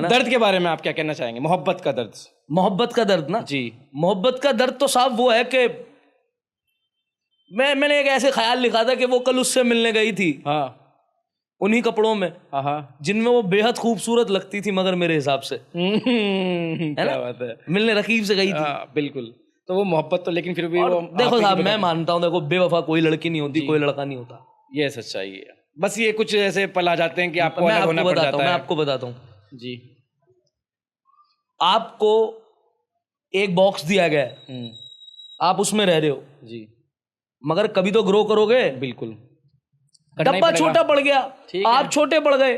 दर्द के बारे में आप क्या कहना चाहेंगे? मोहब्बत का दर्द। मोहब्बत का दर्द ना जी, मोहब्बत का दर्द तो साहब वो है कि मैंने एक ऐसे ख्याल लिखा था कि वो कल उससे मिलने गई थी, हाँ, उन्हीं कपड़ों में जिनमें वो बेहद खूबसूरत लगती थी, मगर मेरे हिसाब से क्या बात है, मिलने रकीब से गई थी। बिल्कुल, तो वो मोहब्बत तो, लेकिन फिर भी वो देखो साहब, मैं मानता हूँ, देखो बेवफा कोई लड़की नहीं होती, कोई लड़का नहीं होता, ये सच्चाई है। बस ये कुछ ऐसे पल आ जाते हैं कि आपको अलग होना पड़ जाता है। मैं आपको बताता हूँ जी, आपको एक बॉक्स दिया गया है, आप उसमें रह रहे हो जी, मगर कभी तो ग्रो करोगे। बिल्कुल, डब्बा छोटा पड़ गया, आप छोटे पड़ गए,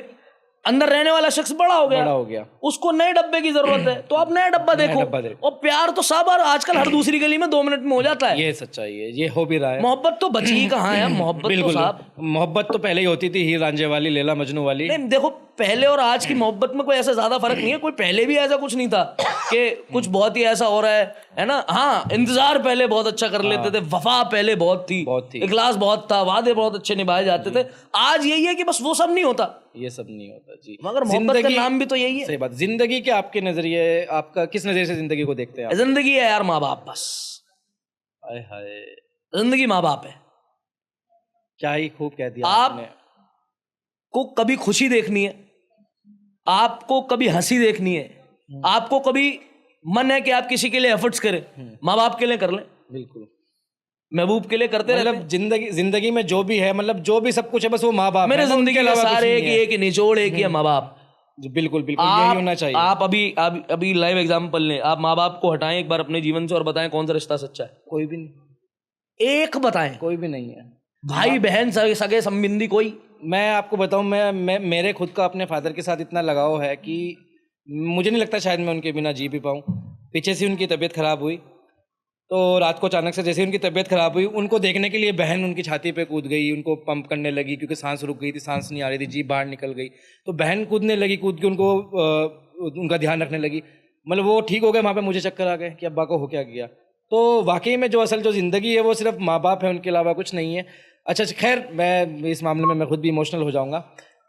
अंदर रहने वाला शख्स बड़ा हो गया, उसको नए डब्बे की जरूरत है, तो आप नया डब्बा देखो। और प्यार तो साहब आजकल हर दूसरी गली में 2 मिनट में हो जाता है। ये सच्चाई है, ये हो भी रहा है। मोहब्बत तो बची ही कहाँ है? मोहब्बत तो साहब, मोहब्बत तो पहले ही होती थी, हीर रांझे वाली, लैला मजनू वाली। नहीं, देखो पहले और आज की मोहब्बत में कोई ऐसा ज्यादा फर्क नहीं है। कोई पहले भी ऐसा कुछ नहीं था कि कुछ बहुत ही ऐसा हो रहा है ना। हाँ, इंतजार पहले बहुत अच्छा कर लेते थे, वफा पहले बहुत थी, इखलास बहुत था, वादे बहुत अच्छे निभाए जाते थे। आज यही है कि बस वो सब नहीं होता, ये सब नहीं होता जी, मगर मोहब्बत का नाम भी तो यही है। सही बात। जिंदगी के आपके नजरिए, आपका किस नजरिए से जिंदगी को देखते हैं? जिंदगी है यार माँ बाप, बस। हाय हाय, जिंदगी माँ बाप है। क्या ही खूब कह दिया आपने। को कभी खुशी देखनी है, आपको कभी हंसी देखनी है, आपको कभी मन है कि आप किसी के लिए एफर्ट्स करें, माँ बाप के लिए कर लें, बिल्कुल, महबूब के लिए करते रहते। मतलब जिंदगी में जो भी है, मतलब जो भी सब कुछ है, बस वो माँ बाप। मेरे जिंदगी में सारे एक ही निचोड़, एक ही है, माँ बाप। बिल्कुल बिल्कुल, यही होना चाहिए। आप अभी लाइव एग्जांपल लें, आप माँ बाप को हटाएं एक बार अपने जीवन से और बताएं कौन सा रिश्ता सच्चा है? कोई भी नहीं। एक बताएं, कोई भी नहीं है। भाई बहन सगे संबंधी कोई? मैं आपको बताऊं, मैं मेरे खुद का अपने फादर के साथ इतना लगाव है कि मुझे नहीं लगता शायद मैं उनके बिना जी भी पाऊँ। पीछे से उनकी तबीयत खराब हुई तो रात को अचानक से जैसे उनकी तबीयत खराब हुई, उनको देखने के लिए बहन उनकी छाती पे कूद गई, उनको पंप करने लगी क्योंकि सांस रुक गई थी, सांस नहीं आ रही थी, जीभ बाहर निकल गई, तो बहन कूदने लगी, कूद के उनको उनका ध्यान रखने लगी। मतलब वो ठीक हो गए, वहाँ पे मुझे चक्कर आ गए कि अब्बा को हो क्या गया। तो वाकई में जो असल जो ज़िंदगी है वो सिर्फ माँ बाप है, उनके अलावा कुछ नहीं है। अच्छा खैर, मैं इस मामले में मैं खुद भी इमोशनल हो जाऊँगा।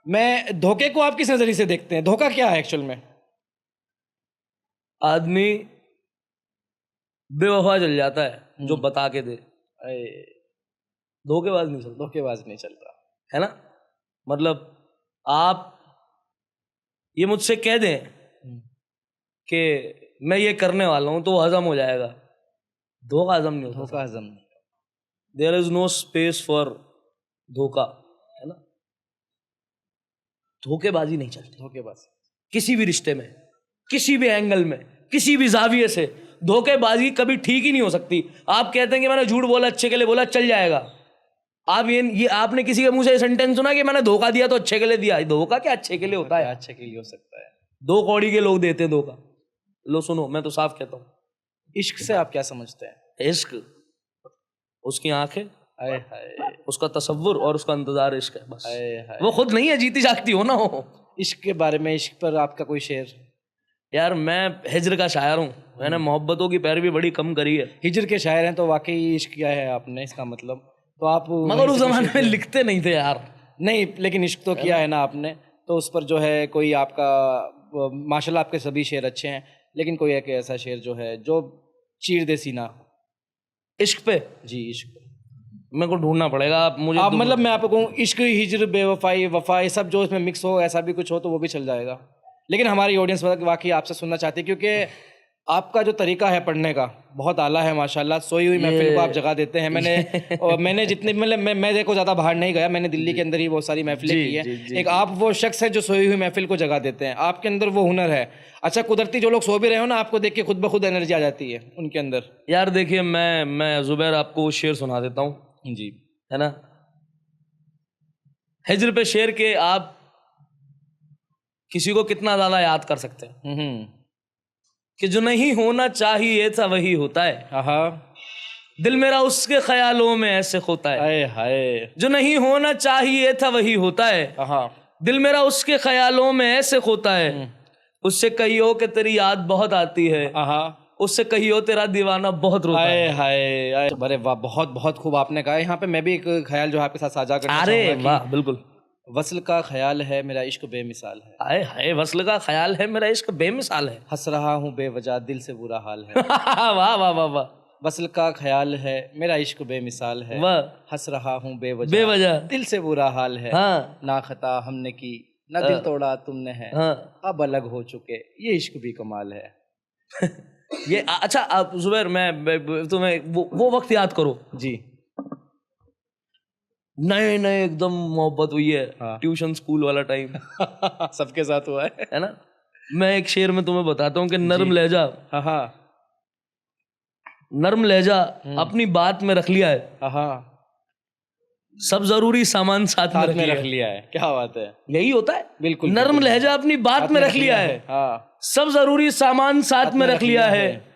मैं धोखे को आप किस नज़रिए से देखते हैं? धोखा क्या है एक्चुअल में? आदमी बेवफा चल जाता है जो बता के दे, धोखेबाज नहीं चलता। धोखेबाज नहीं चलता है ना। मतलब आप ये मुझसे कह दें कि मैं ये करने वाला हूं तो हजम हो जाएगा, धोखा हजम नहीं होता। धोखा हजम नहीं। There is no space for धोखा, है ना। धोखेबाजी नहीं चलती। धोखेबाजी किसी भी रिश्ते में, किसी भी एंगल में, किसी भी जाविये से धोखेबाजी कभी ठीक ही नहीं हो सकती। आप कहते हैं कि मैंने झूठ बोला, अच्छे के लिए बोला, चल जाएगा। आप ये आपने किसी के मुंह से सेंटेंस सुना कि मैंने धोखा दिया तो अच्छे के लिए दिया? धोखा क्या अच्छे के लिए होता है? अच्छे के लिए हो सकता है। 2 कौड़ी के लोग देते हैं धोखा। लो सुनो, मैं तो साफ कहता हूँ, इश्क से आप क्या समझते हैं? इश्क उसकी आंखें, हाय हाय उसका तसव्वुर और उसका इंतजार इश्क है बस। हाय हाय। वो खुद नहीं है, जीती जागती हो ना हो। इश्क के बारे में, इश्क पर आपका कोई शेर? यार मैं हिज्र का शायर हूँ, मैंने मोहब्बतों की पैरवी बड़ी कम करी है। हिजर के शायर हैं तो वाकई इश्क किया है आपने, इसका मतलब। तो आप मगर उस जमाने में लिखते नहीं थे यार। नहीं, लेकिन इश्क तो किया है ना आपने, तो उस पर जो है कोई आपका, माशाल्लाह आपके सभी शेर अच्छे हैं, लेकिन कोई एक ऐसा शेर जो है जो चीर दे सीना। इश्क पे जी, इश्क पे। मेरे को ढूंढना पड़ेगा, आप मुझे आप मतलब मैं आपको कहूँ इश्क, हिजर, बेवफाई, वफा, ये सब जो इसमें मिक्स हो, ऐसा भी कुछ हो तो वो भी चल जाएगा। लेकिन हमारी ऑडियंस वाकई आपसे सुनना चाहती है, क्योंकि आपका जो तरीका है पढ़ने का बहुत आला है माशाल्लाह। सोई हुई महफिल को आप जगह देते हैं। मैंने जितने मतलब मैं देखो ज़्यादा बाहर नहीं गया, मैंने दिल्ली के अंदर ही बहुत सारी महफिलें की हैं। एक आप वो शख्स है जो सोई हुई महफिल को जगह देते हैं, आपके अंदर वो हुनर है। अच्छा, कुदरती जो लोग सो भी रहे हो ना, आपको देख के खुद ब खुद एनर्जी आ जाती है उनके अंदर। यार देखिए, मैं जुबैर आपको वो शेर सुना देता हूँ जी, है ना। हिज्र पे शेर के आप किसी को कितना ज्यादा याद कर सकते हैं कि जो नहीं होना चाहिए था वही होता है, दिल मेरा उसके ख्यालों में ऐसे खोता है। हाय हाय। जो नहीं होना चाहिए था वही होता है, दिल मेरा उसके ख्यालों में ऐसे खोता है। उससे कहियो कि तेरी याद बहुत आती है, उससे कहियो तेरा दीवाना बहुत रोता है। हाय हाय। अरे वाह, बहुत बहुत खूब आपने कहा। यहाँ पे मैं भी एक ख्याल जो आपके साथ साझा करना चाहूंगा। अरे वाह, बिल्कुल। वस्ल का ख्याल है मेरा इश्क बेमिसाल है। हाय हाय, वस्ल का ख्याल है मेरा इश्क बेमिसाल है। हंस रहा हूँ बेवजह दिल से बुरा हाल है। वाह वाह वाह वाह। वस्ल का ख्याल है मेरा इश्क बेमिसाल है, वाह। हंस रहा हूँ बेवजह दिल से बुरा हाल है। हाँ। ना खता हमने की, ना दिल तोड़ा तुमने है, हाँ। अब अलग हो चुके, ये इश्क भी कमाल है। ये अच्छा, आप जुबैर मैं तुम्हें वो वक्त याद करो जी, नए नए एकदम मोहब्बत हुई है। हाँ। ट्यूशन स्कूल वाला टाइम सबके साथ हुआ है ना। मैं एक शेर में तुम्हें बताता हूँ कि नर्म लहजा, हाँ नर्म लहजा अपनी बात में रख लिया है, हाँ, सब जरूरी सामान साथ में रख लिया है। क्या बात है, यही होता है। बिल्कुल। नर्म लहजा अपनी बात में रख लिया है, हाँ। सब जरूरी सामान साथ में रख लिया है।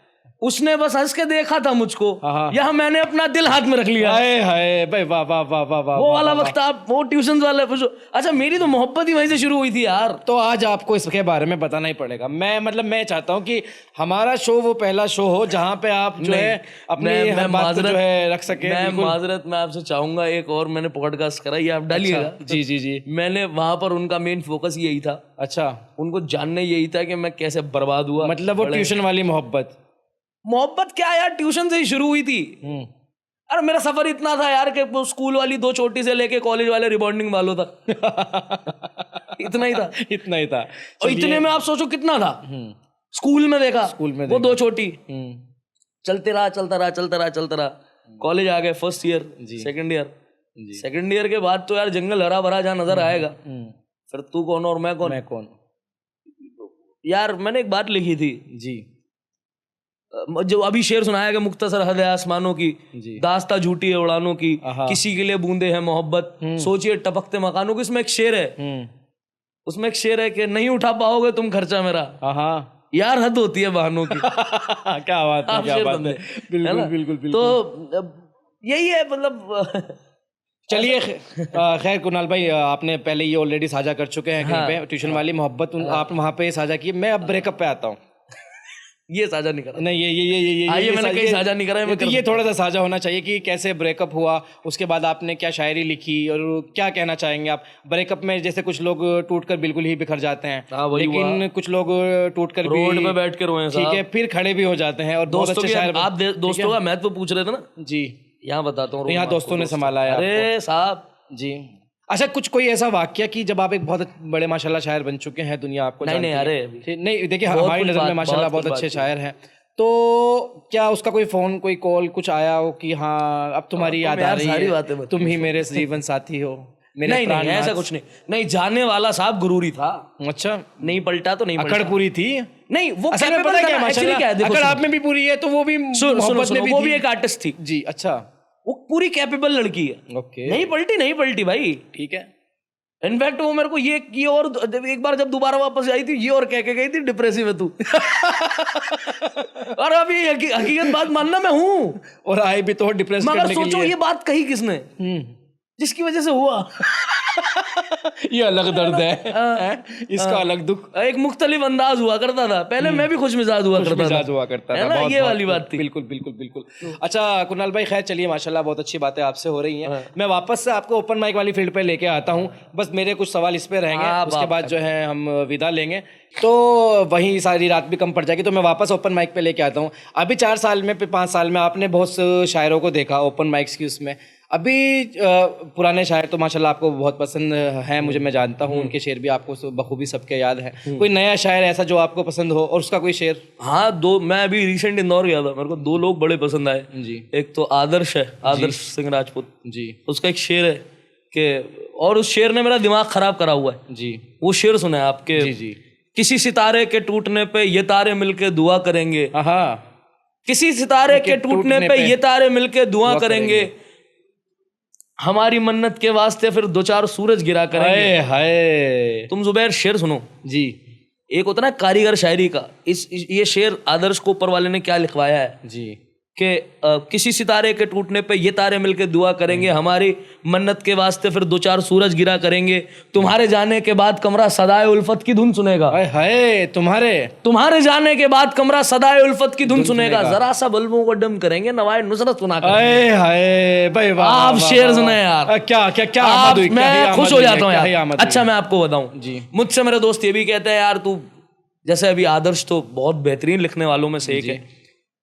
उसने बस हंस के देखा था मुझको, यहाँ मैंने अपना दिल हाथ में रख लिया। हाय हाय भाई, वाह वाह वाह वाह वाह। वो वाला वक्त आप वो ट्यूशन वाले। अच्छा, मेरी तो मोहब्बत ही वहीं से शुरू हुई थी यार। तो आज आपको इसके बारे में बताना ही पड़ेगा। मैं चाहता हूँ कि हमारा शो वो पहला शो हो जहाँ पे आप जो है अपनी हर बात को जो है रख सके। मैं माजरत मैं आपसे चाहूंगा, एक और मैंने पॉडकास्ट करा, ये आप डालिएगा। जी जी जी। मैंने वहां पर उनका मेन फोकस यही था। अच्छा, उनको जानने यही था कि मैं कैसे बर्बाद हुआ। मतलब वो ट्यूशन वाली मोहब्बत क्या यार, ट्यूशन से ही शुरू हुई थी। अरे मेरा सफर इतना था यार कि वो स्कूल वाली 2 चोटी से लेके कॉलेज वाले रिबॉन्डिंग वालों तक इतना ही था। इतना ही था। और इतने में आप सोचो कितना था। स्कूल में देखा वो 2 चोटी, चलते रहा चलता रहा चलता रहा चलता रहा। कॉलेज आ गए, फर्स्ट ईयर, सेकंड ईयर के बाद तो यार जंगल हरा भरा जहाँ नजर आएगा, फिर तू कौन और मैं कौन। यार मैंने एक बात लिखी थी जी, जो अभी शेर सुनाया कि मुख्तसर हद है आसमानों की, दास्ता झूठी है उड़ानों की, किसी के लिए बूंदे हैं मोहब्बत, सोचिए टपकते मकानों की। उसमें एक शेर है कि नहीं उठा पाओगे तुम खर्चा मेरा, यार हद होती है बहानों की। क्या बात है, क्या बात है। बिल्कुल बिल्कुल बिल्कुल। तो यही है मतलब। चलिए, खैर कुणाल भाई, आपने पहले ये ऑलरेडी साझा कर चुके हैं कहीं पे ट्यूशन वाली मोहब्बत, आप वहाँ पे साझा की। मैं अब ब्रेकअप पे आता हूँ। ये साझा नहीं करा। नहीं, ये मैंने कहीं साझा नहीं करा है। तो ये थोड़ा सा साझा होना चाहिए कि कैसे ब्रेकअप हुआ, उसके बाद आपने क्या शायरी लिखी और क्या कहना चाहेंगे आप ब्रेकअप में। जैसे कुछ लोग टूटकर बिल्कुल ही बिखर जाते हैं, लेकिन कुछ लोग टूटकर रोड पे बैठ के रोए, ठीक है, फिर खड़े भी हो जाते हैं। और दोस्तों की, आप दोस्तों का महत्व पूछ रहे थे ना जी, यहाँ बताता हूँ। यहाँ दोस्तों ने संभाला है। अरे साहब जी। अच्छा, कोई ऐसा वाक्य कि जब आप एक बहुत बड़े माशाल्लाह शायर बन चुके हैं, दुनिया आपको नहीं अरे नहीं, देखिए हमारी नज़र में माशाल्लाह बहुत अच्छे शायर हैं, तो क्या उसका कोई फोन, कोई कॉल कुछ आया हो कि हाँ अब तुम्हारी याद आ रही है, तुम ही मेरे जीवन साथी हो, मेरे नहीं नहीं ऐसा कुछ नहीं, जाने वाला साहब गुरूरी था। अच्छा, नहीं पलटा तो नहीं, अकड़ पूरी थी। नहीं वो पता क्या माशाल्लाह, अगर आप में भी पूरी है तो वो भी वो भी एक आर्टिस्ट थी जी। अच्छा, वो पूरी कैपेबल लड़की है। ओके, नहीं पलटी भाई, ठीक है। इनफैक्ट वो मेरे को ये और जब एक बार जब दोबारा वापस आई थी ये और कह के गई थी डिप्रेसिव है तू। और अभी हकीकत बात मानना मैं हूँ, और आए भी तो डिप्रेस मगर करने के सोचो लिए। ये बात कही किसने जिसकी वजह से हुआ। ये अलग दर्द है, इसका अलग दुख। एक मुख्तलिफ अंदाज हुआ करता था पहले, मैं भी खुश मिजाज हुआ करता था, मिजाज हुआ करता है था, ना, बहुत- ये बहुत- वाली बात थी। बिल्कुल बिल्कुल बिल्कुल। अच्छा कुणाल भाई, खैर चलिए, माशाल्लाह बहुत अच्छी बातें आपसे हो रही हैं। मैं वापस से आपको ओपन माइक वाली फील्ड पे लेके आता हूँ, बस मेरे कुछ सवाल इस पे रहेंगे, उसके बाद जो है हम विदा लेंगे, तो वहीं सारी रात भी कम पड़ जाएगी, तो मैं वापस ओपन माइक पे लेके आता हूँ। अभी 4 साल में 5 साल में आपने बहुत से शायरों को देखा ओपन माइक्स की उसमें, अभी पुराने शायर तो माशाल्लाह आपको बहुत पसंद हैं, मुझे, मैं जानता हूँ, उनके शेर भी आपको बखूबी सबके याद हैं। कोई नया शायर ऐसा जो आपको पसंद हो और उसका कोई शेर? हाँ, दो, मैं अभी रिसेंट इंदौर गया था, मेरे को 2 लोग बड़े पसंद आए जी। एक तो आदर्श है, आदर्श सिंह राजपूत जी उसका एक शेर है कि, और उस शेर ने मेरा दिमाग खराब करा हुआ है। जी वो शेर सुना है आपके? जी जी। किसी सितारे के टूटने पे ये तारे मिलके दुआ करेंगे, हाँ, किसी सितारे के टूटने पे ये तारे मिलके दुआ करेंगे, हमारी मन्नत के वास्ते फिर 2-4 सूरज गिरा करेंगे। हाय तुम जुबैर शेर सुनो जी। एक होता ना कारीगर शायरी का, ये शेर आदर्श को ऊपर वाले ने क्या लिखवाया है जी कि किसी सितारे के टूटने पे ये तारे मिलके दुआ करेंगे, हमारी मन्नत के वास्ते फिर 2-4 सूरज गिरा करेंगे, तुम्हारे जाने के बाद कमरा सदाए उल्फत की धुन सुनेगा। हाय हाय, तुम्हारे जाने के बाद कमरा सदाए उल्फत की धुन सुनेगा, जरा सा बल्बों को डम करेंगे, नवाए नुसरत सुना कर। हाय हाय भाई, वाह आप वाह, शेर वाह, सुने वाह। यार, क्या क्या क्या आप, आमद हुई, क्या ही मैं आमद खुश हो हुई है, जाता हूँ क्या ही यार। आमद हुई अच्छा है। मैं आपको बताऊं जी। मुझसे मेरे दोस्त ये भी कहते हैं यार तू, जैसे अभी आदर्श तो बहुत बेहतरीन लिखने वालों में से एक है,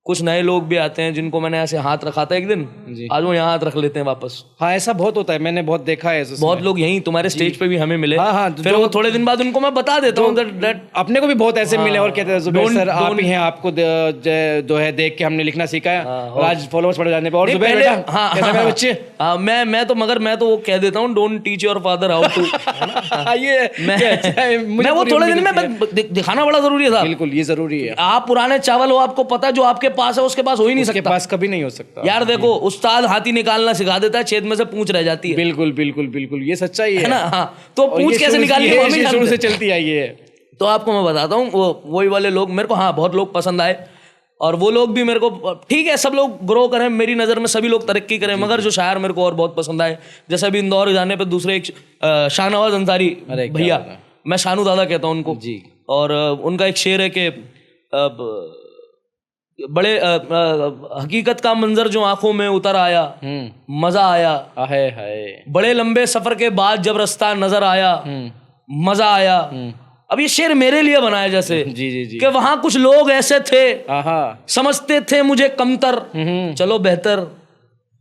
कुछ नए लोग भी आते हैं जिनको मैंने ऐसे हाथ रखा था एक दिन, आज वो यहाँ हाथ रख लेते हैं वापस। हाँ, ऐसा बहुत होता है, मैंने बहुत देखा है। बहुत लोग यहीं तुम्हारे स्टेज पे भी हमें मिले, हाँ, हाँ, फिर वो थोड़े दिन बाद उनको मैं बता देता हूँ अपने को भी बहुत ऐसे मिले और कहते हैं जुबैर सर आप ही हैं, आपको जो है देख के हमने लिखना सीखा है, और आज फॉलोअर्स बढ़ जाने पे। और जुबैर बेटा कैसा मेरे बच्चे? हाँ, मैं तो वो कह देता हूँ don't teach your father how to. ये मैं वो थोड़े दिन में दिखाना बड़ा जरूरी था। बिल्कुल, ये जरूरी है। आप पुराने चावल हो, आपको पता है जो आपके पास है उसके पास हो ही नहीं सकता, पास कभी नहीं हो सकता यार। देखो उस्ताद हाथी निकालना सिखा देता है, छेद में से पूंछ रह जाती है। बिल्कुल बिल्कुल बिल्कुल, ये सच्चाई है ना। हाँ, तो पूंछ कैसे निकालनी है, शुरू से चलती आई है। तो आपको मैं बताता हूँ, वही वाले लोग मेरे को, हाँ, बहुत लोग पसंद आए, और वो लोग भी मेरे को, ठीक है सब लोग ग्रो करें, मेरी नज़र में सभी लोग तरक्की करें, मगर जो शायर मेरे को और बहुत पसंद आए, जैसे अभी इंदौर जाने पे दूसरे एक शाहनवाज अंसारी भैया, मैं शानू दादा कहता हूँ उनको जी, और उनका एक शेर है कि बड़े हकीकत का मंजर जो आंखों में उतर आया, मजा आया, बड़े लंबे सफर के बाद जब रास्ता नजर आया, मजा आया। अब ये शेर मेरे लिए बनाया जैसे जी जी जी, कि वहां कुछ लोग ऐसे थे समझते थे मुझे कमतर, चलो बेहतर।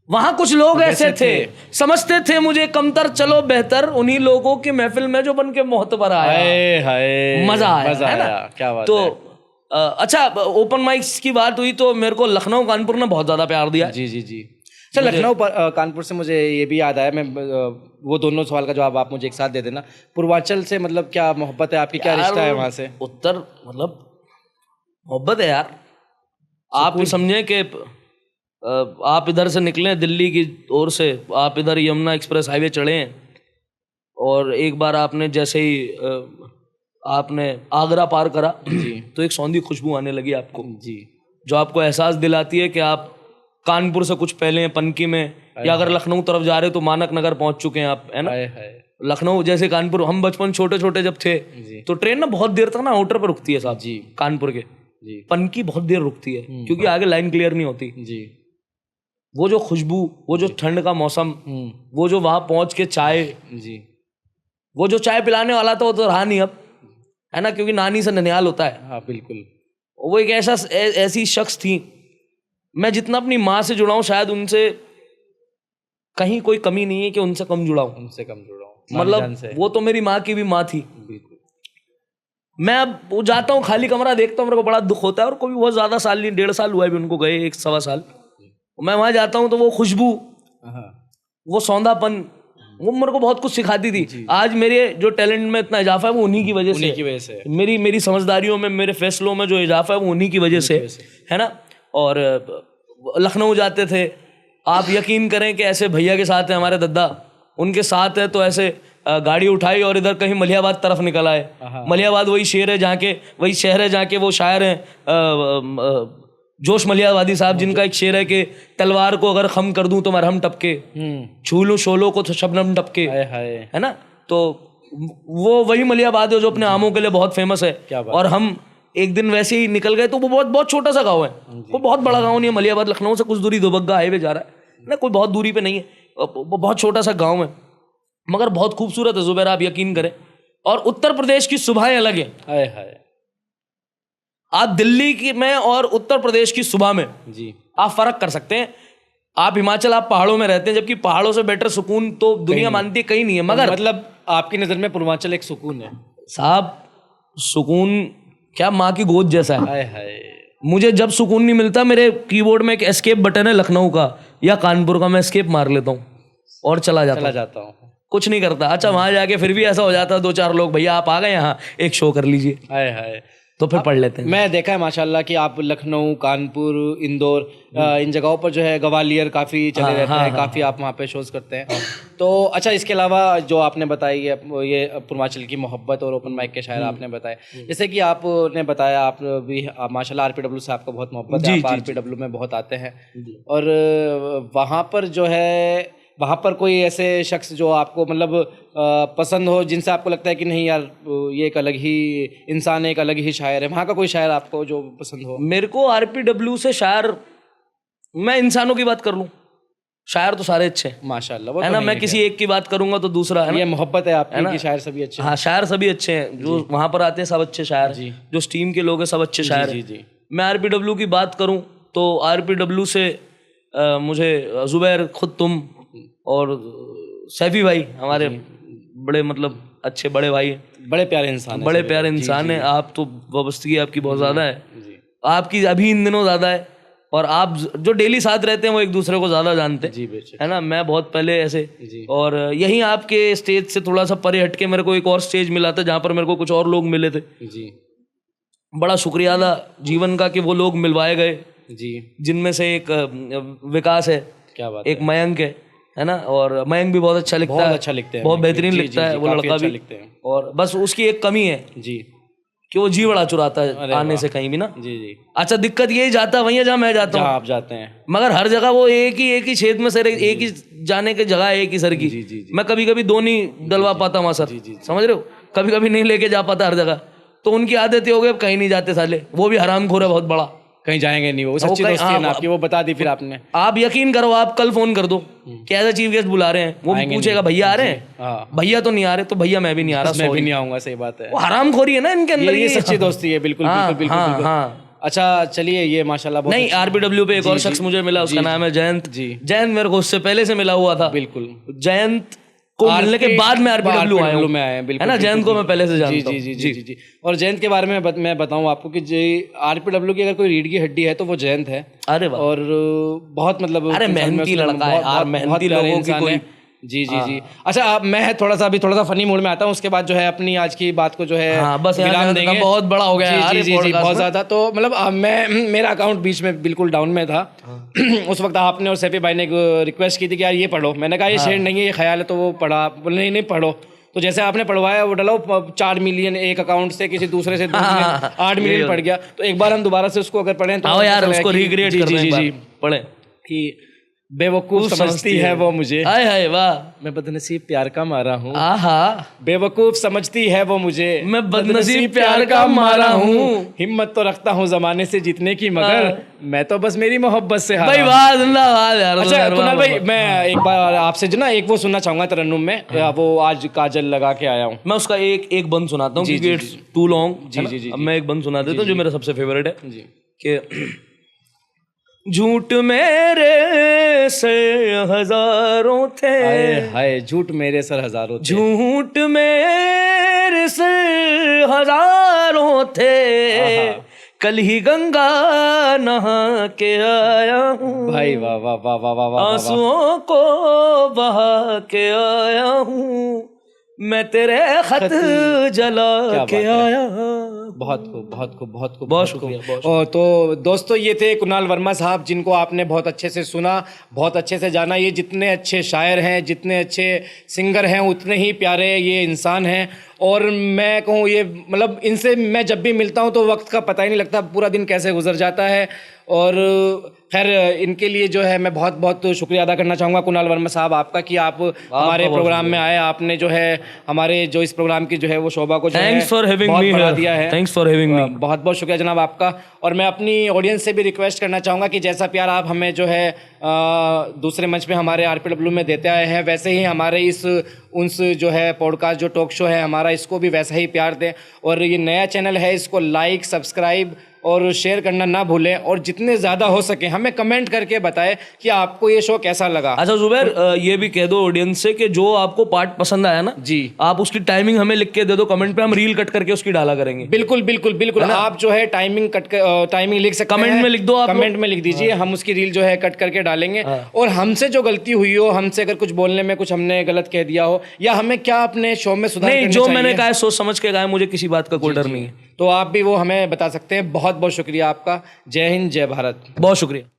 वहां कुछ लोग ऐसे थे समझते थे मुझे कमतर, चलो बेहतर। उन्हीं लोगों की महफिल में जो बन के मोहतबर आया, मजा आया। क्या बात तो अच्छा, ओपन माइक्स की बात हुई तो मेरे को लखनऊ कानपुर ने बहुत ज्यादा प्यार दिया। जी जी जी। अच्छा, लखनऊ कानपुर से मुझे ये भी याद आया, मैं वो दोनों सवाल का जवाब आप मुझे एक साथ दे देना। पूर्वांचल से मतलब क्या मोहब्बत है आपकी, क्या रिश्ता है वहाँ से? उत्तर मतलब मोहब्बत है यार, आप भी समझें कि आप इधर से निकले दिल्ली की ओर से, आप इधर यमुना एक्सप्रेस हाईवे चढ़े हैं, और एक बार आपने जैसे ही आपने आगरा पार करा जी, तो एक सौंधी खुशबू आने लगी आपको जी, जो आपको एहसास दिलाती है कि आप कानपुर से कुछ पहले हैं पनकी में, या अगर लखनऊ तरफ जा रहे हो तो मानक नगर पहुंच चुके हैं आप, है ना। लखनऊ जैसे कानपुर, हम बचपन छोटे छोटे जब थे तो ट्रेन ना बहुत देर तक ना आउटर पर रुकती है साहब जी, कानपुर के जी, पनकी बहुत देर रुकती है क्योंकि आगे लाइन क्लियर नहीं होती जी। वो जो खुशबू, वो जो ठंड का मौसम, वो जो वहां पहुंच के चाय जी, वो जो चाय पिलाने वाला था वो तो रहा नहीं अब, है ना, क्योंकि नानी से ननिहाल होता है। हाँ बिल्कुल। वो एक ऐसी शख्स थी, मैं जितना अपनी माँ से जुड़ा हूँ शायद उनसे कहीं कोई कमी नहीं है कि उनसे कम जुड़ा हूँ, मतलब वो तो मेरी माँ की भी माँ थी। मैं अब वो जाता हूँ खाली कमरा देखता हूँ, मेरे को बड़ा दुख होता है, और कोई बहुत ज्यादा साल नहीं, 1.5 साल हुआ है उनको गए, 1-1.25 साल। मैं वहां जाता हूँ तो वो खुशबू, वो सौंधापन, वो मेरे को बहुत कुछ सिखाती थी। आज मेरे जो टैलेंट में इतना इजाफा है वो उन्हीं की वजह से, मेरी समझदारियों में, मेरे फैसलों में जो इजाफा है वो उन्हीं की वजह से, है ना। और लखनऊ जाते थे, आप यकीन करें कि ऐसे भैया के साथ है हमारे दद्दा, उनके साथ है तो ऐसे गाड़ी उठाई और इधर कहीं मलिहाबाद तरफ निकल आए। मलिहाबाद वही शहर है जहाँ के वो शायर हैं जोश मलिहाबादी साहब, जिनका एक शेर है कि तलवार को अगर खम कर दूं तो मरहम टपके, छू लूं शोलों को तो शबनम टपके, है ना। तो वो वही मलिहाबाद है जो अपने आमों के लिए बहुत फेमस है। और हम एक दिन वैसे ही निकल गए, तो वो बहुत बहुत छोटा सा गाँव है, वो बहुत बड़ा गाँव नहीं है। मलिहाबाद लखनऊ से कुछ दूरी दोबग्गा हाईवे जा रहा है ना, कोई बहुत दूरी पे नहीं है, वो बहुत छोटा सा गाँव है, मगर बहुत खूबसूरत है जुबैर, आप यकीन करें। और उत्तर प्रदेश की सुबहें अलग है। आप दिल्ली की में और उत्तर प्रदेश की सुबह में जी आप फर्क कर सकते हैं। आप हिमाचल, आप पहाड़ों में रहते हैं, जबकि पहाड़ों से बेटर सुकून तो दुनिया मानती है कहीं नहीं है। मगर मतलब आपकी नज़र में पूर्वांचल एक सुकून है साहब, सुकून क्या, माँ की गोद जैसा है। मुझे जब सुकून नहीं मिलता, मेरे कीबोर्ड में एक एस्केप बटन है लखनऊ का या कानपुर का, मैं एस्केप मार लेता हूँ और चला जाता हूँ, कुछ नहीं करता। अच्छा, वहां जाके फिर भी ऐसा हो जाता है, 2-4 लोग, भैया आप आ गए यहाँ, एक शो कर लीजिए, हाय तो फिर पढ़ लेते हैं। मैं देखा है माशाल्लाह कि आप लखनऊ, कानपुर, इंदौर, इन जगहों पर जो है, ग्वालियर काफ़ी चले रहते हैं, काफ़ी आप वहाँ पे शोज़ करते हैं। तो अच्छा, इसके अलावा जो आपने बताई है ये पूर्वांचल की मोहब्बत और ओपन माइक के शायर आपने बताए, जैसे कि आपने बताया आप भी माशाल्लाह RPW से आपको बहुत मोहब्बत है, आप RPW में बहुत आते हैं। और वहाँ पर जो है, वहाँ पर कोई ऐसे शख्स जो आपको मतलब पसंद हो, जिनसे आपको लगता है कि नहीं यार ये एक अलग ही इंसान है, एक अलग ही शायर है, वहाँ का कोई शायर आपको जो पसंद हो? मेरे को RPW से शायर, मैं इंसानों की बात कर लूँ, शायर तो सारे अच्छे हैं माशाल्लाह, वो है तो ना। मैं किसी एक की बात करूंगा तो दूसरा है ना, ये मोहब्बत है आपकी कि शायर सभी अच्छे हैं। हाँ, शायर सभी अच्छे हैं, जो वहाँ पर आते हैं सब अच्छे शायर, जो स्टीम के लोग हैं सब अच्छे शायर हैं। मैं RPW की बात करूँ तो RPW से मुझे जुबैर, खुद तुम और सैफी भाई हमारे बड़े मतलब अच्छे बड़े भाई हैं, बड़े प्यारे इंसान, बड़े प्यारे इंसान हैं। आप तो वाबस्तगी आपकी बहुत ज़्यादा है, आपकी अभी इन दिनों ज़्यादा है, और आप जो डेली साथ रहते हैं वो एक दूसरे को ज़्यादा जानते हैं, है ना। मैं बहुत पहले ऐसे, और यहीं आपके स्टेज से थोड़ा सा परे हट के मेरे को एक और स्टेज मिला था जहाँ पर मेरे को कुछ और लोग मिले थे। बड़ा शुक्रिया अदा जीवन का कि वो लोग मिलवाए गए, जिनमें से एक विकास है, क्या बात, एक मयंक है ना, और मयंक भी बहुत अच्छा लिखता है, अच्छा लिखते हैं, बहुत बेहतरीन लिखता है वो लड़का भी। और बस उसकी एक कमी है कि वो जी बड़ा चुराता है आने से कहीं भी ना। अच्छा, दिक्कत यही, जाता वही है जहाँ मैं जाता हूँ, आप जाते हैं, मगर हर जगह वो एक ही छेद में सर, एक ही जाने की जगह एक ही सर की। मैं कभी कभी दो नहीं डलवा पाता वहाँ सर, समझ रहे हो, कभी कभी नहीं लेके जा पाता हर जगह। तो उनकी आदत ये हो गई, कहीं नहीं जाते साले, वो भी हरामखोर है बहुत बड़ा, कहीं जाएंगे नहीं, वो सच्ची दोस्ती है ना आपकी, वो बता दी फिर आपने। आप यकीन करो, आप कल फोन कर दो कि एज अ चीफ गेस्ट बुला रहे हैं, वो पूछेगा भैया आ रहे हैं, भैया तो नहीं आ रहे, तो भैया मैं भी नहीं आ रहा, मैं भी नहीं आऊंगा, सही बात है। वो हरामखोरी है ना इनके अंदर, ये सच्ची दोस्ती है, बिल्कुल बिल्कुल। अच्छा चलिए, ये माशाल्लाह बहुत नहीं, RPW पे एक और शख्स मुझे मिला, उसका नाम है जयंत। जयंत मेरे को उससे पहले से मिला हुआ था, बिल्कुल। जयंत को मिलने के बाद मैं RPW आया हूँ, है ना। जयंत को मैं पहले से जानता हूँ। जी। और जयंत के बारे में मैं बताऊँ आपको कि RPW की अगर कोई रीढ़ की हड्डी है तो वो जयंत है। अरे वाह, और बहुत मतलब, अरे मेहनती लड़का है यार, मेहनती लोगों की कोई। जी। अच्छा, मैं थोड़ा सा फनी मूड में आता हूँ, उसके बाद जो है अपनी आज की बात को जो है बस विराम देंगे, बहुत बड़ा हो गया यार, जी बहुत ज़्यादा। तो मतलब मेरा अकाउंट बीच में बिल्कुल डाउन में था। उस वक्त आपने और सैफी भाई ने रिक्वेस्ट की थी कि यार ये पढ़ो, मैंने कहा ये शेर नहीं है, ये ख्याल है, तो वो पढ़ा, नहीं पढ़ो। तो जैसे आपने पढ़वाया वो डालो 4 मिलियन एक अकाउंट से, किसी दूसरे से 8 मिलियन पड़ गया। तो एक बार हम दोबारा से उसको अगर पढ़ें तो यार उसको रिक्रिएट करते पढ़ें कि बेवकूफ समझती है वो मुझे, हाय हाय वाह, मैं बदनसीब प्यार का मारा हूँ। आहा, बेवकूफ समझती है वो मुझे, मैं बदनसीब प्यार का मारा हूँ। हिम्मत तो रखता हूँ जमाने से जीतने की, मगर मैं तो बस मेरी मोहब्बत से हारा। भाई वाह, जिंदाबाद यार। अच्छा कुणाल भाई, मैं एक बार आपसे जो ना एक वो सुनना चाहूंगा तरन्नुम में, वो आज काजल लगा के आया हूँ, मैं उसका एक बंद सुनाता हूँ क्योंकि इट्स टू लॉन्ग। जी। मैं एक बंद सुना देता हूँ जो मेरा सबसे फेवरेट है कि झूठ मेरे से हजारों थे, हाय झूठ मेरे सर हजारों थे, झूठ मेरे से हजारों थे, कल ही गंगा नहा के आया हूँ, भाई वाह वाह वाह वाह वाह, आंसुओं को बहा के आया हूँ, मैं तेरे खत जला के आया। बहुत खूब, बहुत खूब, बहुत खूब, बहुत शुक्रिया, बहुत तो दोस्तों ये थे कुणाल वर्मा साहब, जिनको आपने बहुत अच्छे से सुना, बहुत अच्छे से जाना। ये जितने अच्छे शायर हैं, जितने अच्छे सिंगर हैं, उतने ही प्यारे ये इंसान हैं। और मैं कहूँ ये मतलब इनसे मैं जब भी मिलता हूँ तो वक्त का पता ही नहीं लगता, पूरा दिन कैसे गुजर जाता है। और खैर इनके लिए जो है मैं बहुत बहुत शुक्रिया अदा करना चाहूँगा कुणाल वर्मा साहब आपका, कि आप हमारे प्रोग्राम में आए, आपने जो है हमारे जो इस प्रोग्राम की जो है वो शोभा को जो है थैंक्स फॉर हैविंग बहुत मी बढ़ा हियर। दिया है। Thanks for having me. बहुत बहुत शुक्रिया जनाब आपका। और मैं अपनी ऑडियंस से भी रिक्वेस्ट करना चाहूँगा कि जैसा प्यार आप हमें जो है दूसरे मंच पे हमारे RPW में देते आए हैं, वैसे ही हमारे इस उनस जो है पॉडकास्ट जो टॉक शो है हमारा, इसको भी वैसा ही प्यार दें। और ये नया चैनल है, इसको लाइक, सब्सक्राइब और शेयर करना ना भूलें। और जितने ज़्यादा हो सके हमें कमेंट करके बताएं कि आपको ये शो कैसा लगा। अच्छा जुबैर, ये भी कह दो ऑडियंस से कि जो आपको पार्ट पसंद आया ना जी, आप उसकी टाइमिंग हमें लिख के दे दो कमेंट पे, हम रील कट करके उसकी डाला करेंगे। बिल्कुल बिल्कुल बिल्कुल, आप जो है टाइमिंग टाइमिंग लिख सकते हैं, कमेंट में लिख दो, आप कमेंट में लिख दीजिए, हम उसकी रील जो है कट करके डालेंगे। और हमसे जो गलती हुई हो, हमसे अगर कुछ बोलने में कुछ हमने गलत कह दिया हो, या हमें क्या अपने शो में सुधार नहीं, करना जो चाहिए, मैंने कहा है सोच समझ के कहा है, मुझे किसी बात का कोई डर नहीं है। तो आप भी वो हमें बता सकते हैं। बहुत बहुत शुक्रिया आपका। जय हिंद, जय भारत। बहुत शुक्रिया।